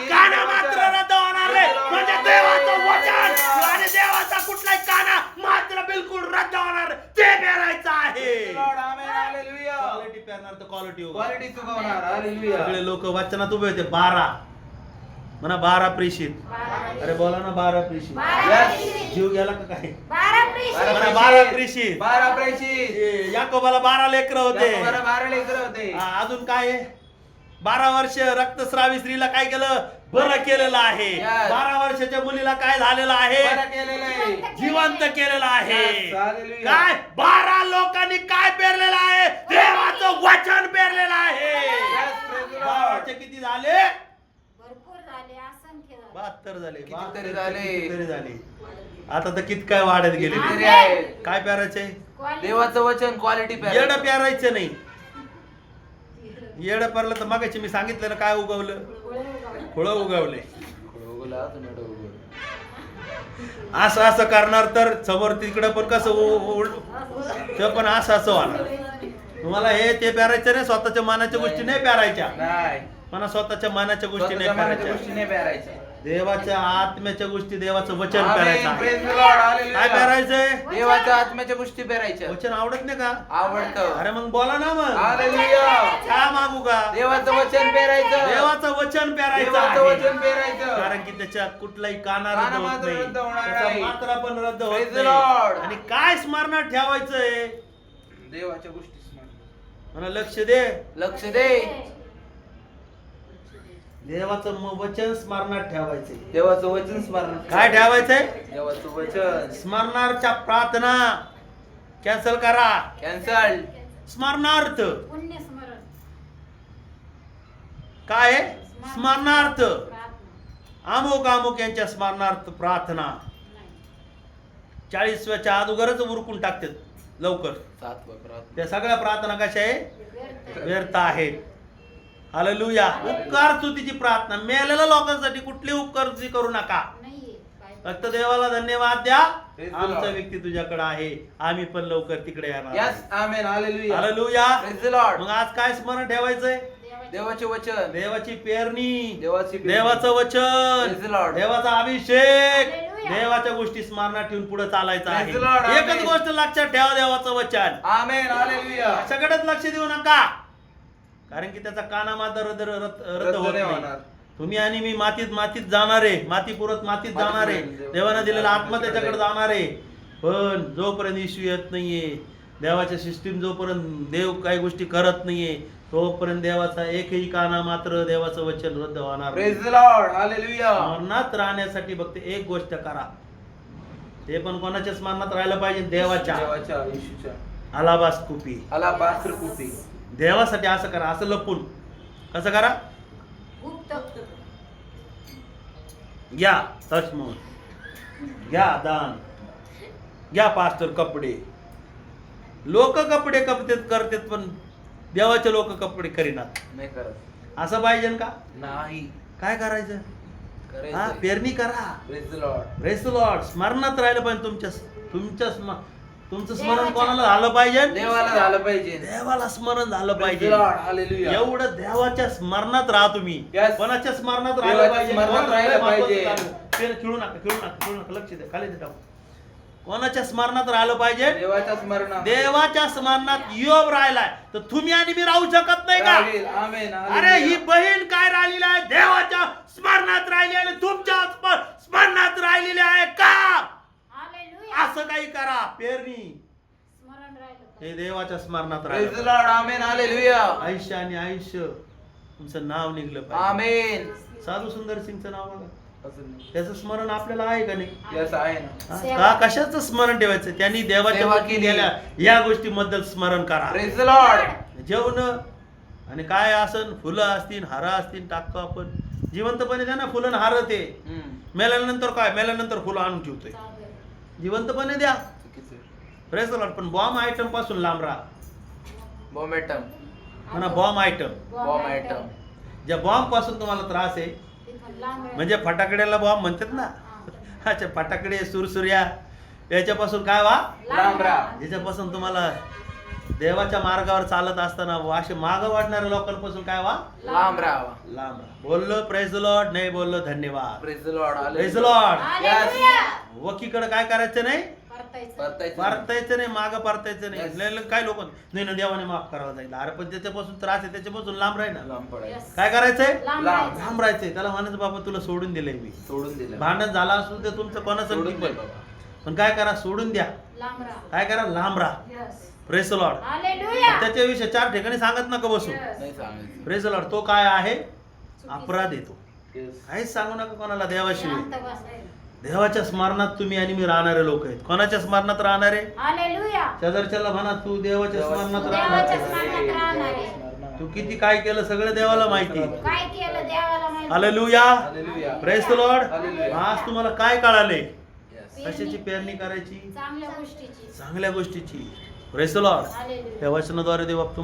काना मात्र रद्द होणार नाही. म्हणजे देवाचं वचन आणि देवाचा कुठलाही काना मात्र बिलकुल रद्द होणार नाही. ते पेरायचं आहे. Lord, amen, hallelujah. क्वालिटी पेरणार तर क्वालिटी क्वालिटी चुकवणार. हालेलुया. सगळे लोक वाचनात उभे होते. 12 म्हणा, 12 प्रेषित. अरे बोला ना, 12 प्रेषित. 12 Yes. प्रेषित. जीव गेला का काय, 12 प्रेषित. म्हणा 12 प्रेषित. 12 प्रेषित. याकोबाला 12 लेकरं होते. याकोबाला 12 लेकरं होते. अजून काय आहे? 12 वर्ष रक्तस्रावी स्त्रीला काय केलं? बरं केलेलं आहे. Yes. 12 वर्षाच्या मुलीला काय झालेलं आहे? बरं केलेलं आहे. जिवंत केलेलं आहे. Yes, hallelujah. काय 12 लोकांनी काय पेरलेलं आहे? देवाचं वचन पेरलेलं आहे. Yes, praise the Lord. 12 वर्ष किती झाले? भरपूर झाले असंख्य झाले. 72 झाले. कितीतरी झाले. कितीतरी झाले. आता तर किती काय वाढत गेले. कितीतरी आहे. काय पेरायचंय? देवाचं वचन क्वालिटी येडं पेरायचं नाही. येडं पेरलं तर मगाशी मी सांगितलं ना काय उगवलं? फळं उगवले. असं असं करणार तर समोर तिकडं पण कसं ते पण असं होणार. तुम्हाला हे ते पेरायचं नाही. स्वतःच्या मनाच्या गोष्टी नाही पेरायच्या. नाही. मला स्वतःच्या मनाच्या गोष्टी नाही स्वतःच्या मनाच्या पेरायच्या. गोष्टी नाही पेरायच्या. देवाच्या आत्म्याच्या गोष्टी, देवाचं वचन Amen. पेरायचं आहे. Praise the Lord. Hallelujah. काय पेरायचंय? देवाच्या आत्म्याच्या गोष्टी पेरायच्या. वचन आवडत नाही का? आवडतं. अरे मग बोला ना मग. हालेलुया. काय मागू का? देवाचं वचन पेरायचं. देवाचं वचन पेरायचं देवाचं आहे. वचन पेरायचं. कारण की त्याच्या कुठलाही काना काना रद्द होत मात्र नाही. रद्द होणार त्याचा नाही. मात्रा पण रद्द होत Praise the नाही. Lord. आणि काय स्मरणात ठेवायचंय? देवाच्या गोष्टी स्मरण. मला लक्ष दे. लक्ष दे. देवाचं वचन स्मरणात ठेवायचंय. देवाचं वचन स्मरण. काय ठेवायचंय? देवाचं वचन. स्मरणार्थच्या प्रार्थना कॅन्सल करा. कॅन्सल. स्मरणार्थ पुण्य स्मरण. काय आहे? स्मरणार्थ. प्रार्थना. अमुक अमुक यांच्या स्मरणार्थ प्रार्थना. नाही. 40व्याच्या अगोदरच उरकून टाकतात लवकर. 7 प्रार्थना. त्या सगळ्या प्रार्थना कशा आहे? व्यर्थ. व्यर्थ आहेत. हालेलुया. उपकार स्तुतीची प्रार्थना. मेलेल्या लोकांसाठी कुठली उपकार स्तुती करू नका. नाहीये. काय? फक्त देवाला धन्यवाद द्या. Praise the आमचा Lord. व्यक्ती तुझ्याकडे आहे. आम्ही पण लवकर तिकडे येणार. Yes, amen. Hallelujah. Hallelujah. Praise the Lord. मग आज काय स्मरण ठेवायचंय? देवाचे वचन. देवाची पेरणी, देवाची पेरणी. देवाचं वचन, Praise the Lord. देवाचा अभिषेक, Hallelujah. देवाच्या गोष्टी स्मरणात ठेवून पुढे चालायचं आहे. Praise the Lord. एकच Amen. गोष्ट लक्षात ठेवा, देवाचं वचन. Amen. Hallelujah. सगळ्यात लक्ष देऊ नका. कारण की त्याचा काना मात्र रद्द रद्द होत नाही नाही. होणार. तुम्ही आणि मी मातीत जाणार आहे. माती पुरत मातीत जाणार आहे. देवानं दिलेला आत्मा त्याच्याकडे जाणार आहे. पण जोपर्यंत येशू येत नाहीये, देवाच्या सिस्टीम जोपर्यंत देव काही गोष्टी करत नाहीये, तोपर्यंत देवाचा एकही काना मात्र देवाचं वचन रद्द होणार नाही. Praise the Lord. Hallelujah. स्मरणात राहण्यासाठी फक्त एक गोष्ट करा. ते पण कोणाच्या स्मरणात राहायला पाहिजे? देवाच्या. देवाच्या येशूच्या. अलाबास कुपी. अलाबास्त्र कुपी. देवासाठी असं करा. असं लपून कसं करा? गुप्त. घ्या तसमोन, घ्या दान, घ्या पास्टर कपडे. लोक कपडे कपतेत करतात पण देवाचे लोक कपडे करीनात. नाही करत. असं पाहिजे का? नाही काय करायचं? करायचं. हा, पेरणी करा. Praise the Lord. Praise the Lord. स्मरणात राहिलं पाहिजे तुमचं स्मरण कोणाला झालं पाहिजे? देवाला झालं पाहिजे. देवाला स्मरण झालं Praise पाहिजे. the Lord. Hallelujah. एवढं देवाच्या स्मरणात राहा तुम्ही. Yes. कोणाच्या स्मरणात राहिलं देवाच्या पाहिजे? स्मरणात कोणाला राहिलं महत्त्वाचं पाहिजे. चालू. खेळू नका लक्ष द्या. खाली टाकू. कोणाच्या स्मरणात राहिलं पाहिजे? देवाच्या स्मरणात. देवाच्या स्मरणात योब राहिलाय तर तुम्ही आणि मी राहू शकत नाही का? राहील. Amen. अरे ही Hallelujah. बहीण काय राहिलेली आहे? देवाच्या स्मरणात राहिली आणि तुमच्या स्मरणात राहिलेली आहे का? हालेलुया. असं काही करा. पेरणी स्मरण राहिलं. हे देवाच्या स्मरणात Praise the राहिलं. Lord. Amen. Hallelujah. आयुष्य आणि आयुष्य तुमचं नाव निघलं पाहिजे. Amen. साधू सुंदर सिंगचं नाव बघा. असं नाही. त्याचं स्मरण आपल्याला आहे का नाही? Yes, आहे ना. हा? का कशाचं स्मरण ठेवायचं? त्यांनी देवाच्या सेवा वरती केली. गेल्या या गोष्टीबद्दल स्मरण करा. Praise the Lord. जेवण आणि काय असन, फुलं असतील, हार असतील, टाकतो आपण. जिवंतपणे द्या ना फुलं आणि हार. ते हम्म. मेल्यानंतर काय? मेल्यानंतर फुलं आणून ठेवतोय. जिवंतपणे द्या. चुकीचं आहे. Praise the Lord. पण बॉम्ब आयटम पासून लांब राहा. Bomb atom. म्हणा बॉम्ब आयटम. Bomb atom. ज्या बॉम्ब पासून तुम्हाला त्रास आहे तिथून लांब राहा. म्हणजे फटाकड्याला बॉम्ब म्हणतात ना. अच्छा, फटाकडे, सुरसुर्या याच्यापासून काय वा? लांब राहा. ज्याच्यापासून तुम्हाला देवाच्या मार्गावर चालत असताना असे मागं वाढणाऱ्या लोकांपासून काय वा? लांब राहावा. लांब राहा. बोललो प्रेज द लॉर्ड, नाही बोललो धन्यवाद. Praise the Lord. Praise the Hallelujah. Lord. Hallelujah. वकीकडे काय करायचं नाही? परतायचं. परतायचं. परतायचं नाही, मागं परतायचं नाही. Yes. लय काय लोक नाही ना देवाने माफ करायला जाईल. अरे पण त्याच्यापासून त्रास आहे त्याच्यापासून लांब राही ना. लांब पडायचं. Yes. काय करायचंय? लांब लांब. राहायचं. लांब राहायचंय. त्याला म्हणायचं बाबा तुला सोडून दिलंय मी. सोडून दिलं. भांडण झाला असून ते तुमचं कोणाचं सोडून पण. दे बाबा. पण काय करा, सोडून द्या. लांब राहा. काय करा, लांब राहा. Yes. Praise the Lord. Hallelujah. त्याच्याविषयी 4 ठिकाणी सांगत नका बसू. Yes. नाही सांगायचं. Praise the Lord. तो काय आहे, अपराध येतो. Yes. काहीच सांगू नका कोणाला देवाशिवाय. शांत बस. देवाच्या स्मरणात तुम्ही आणि मी राहणारे लोक आहेत. कोणाच्या स्मरणात राहणारे? हालेलुया. शेजारच्याला म्हणा, तू देवाच्या स्मरणात देवाच्या राहणार. स्मरणात राहणार आहे. तू किती काय केलं सगळं देवाला माहिती. काय केलं देवाला माहिती. Hallelujah. Hallelujah. Praise the Lord. Hallelujah. आज तुम्हाला काय कळाले? Yes. कशाची पेरणी करायची? चांगल्या गोष्टीची. चांगल्या गोष्टीची. Praise the Lord. हालेलुया. त्या वचनाद्वारे देव तुम्हाला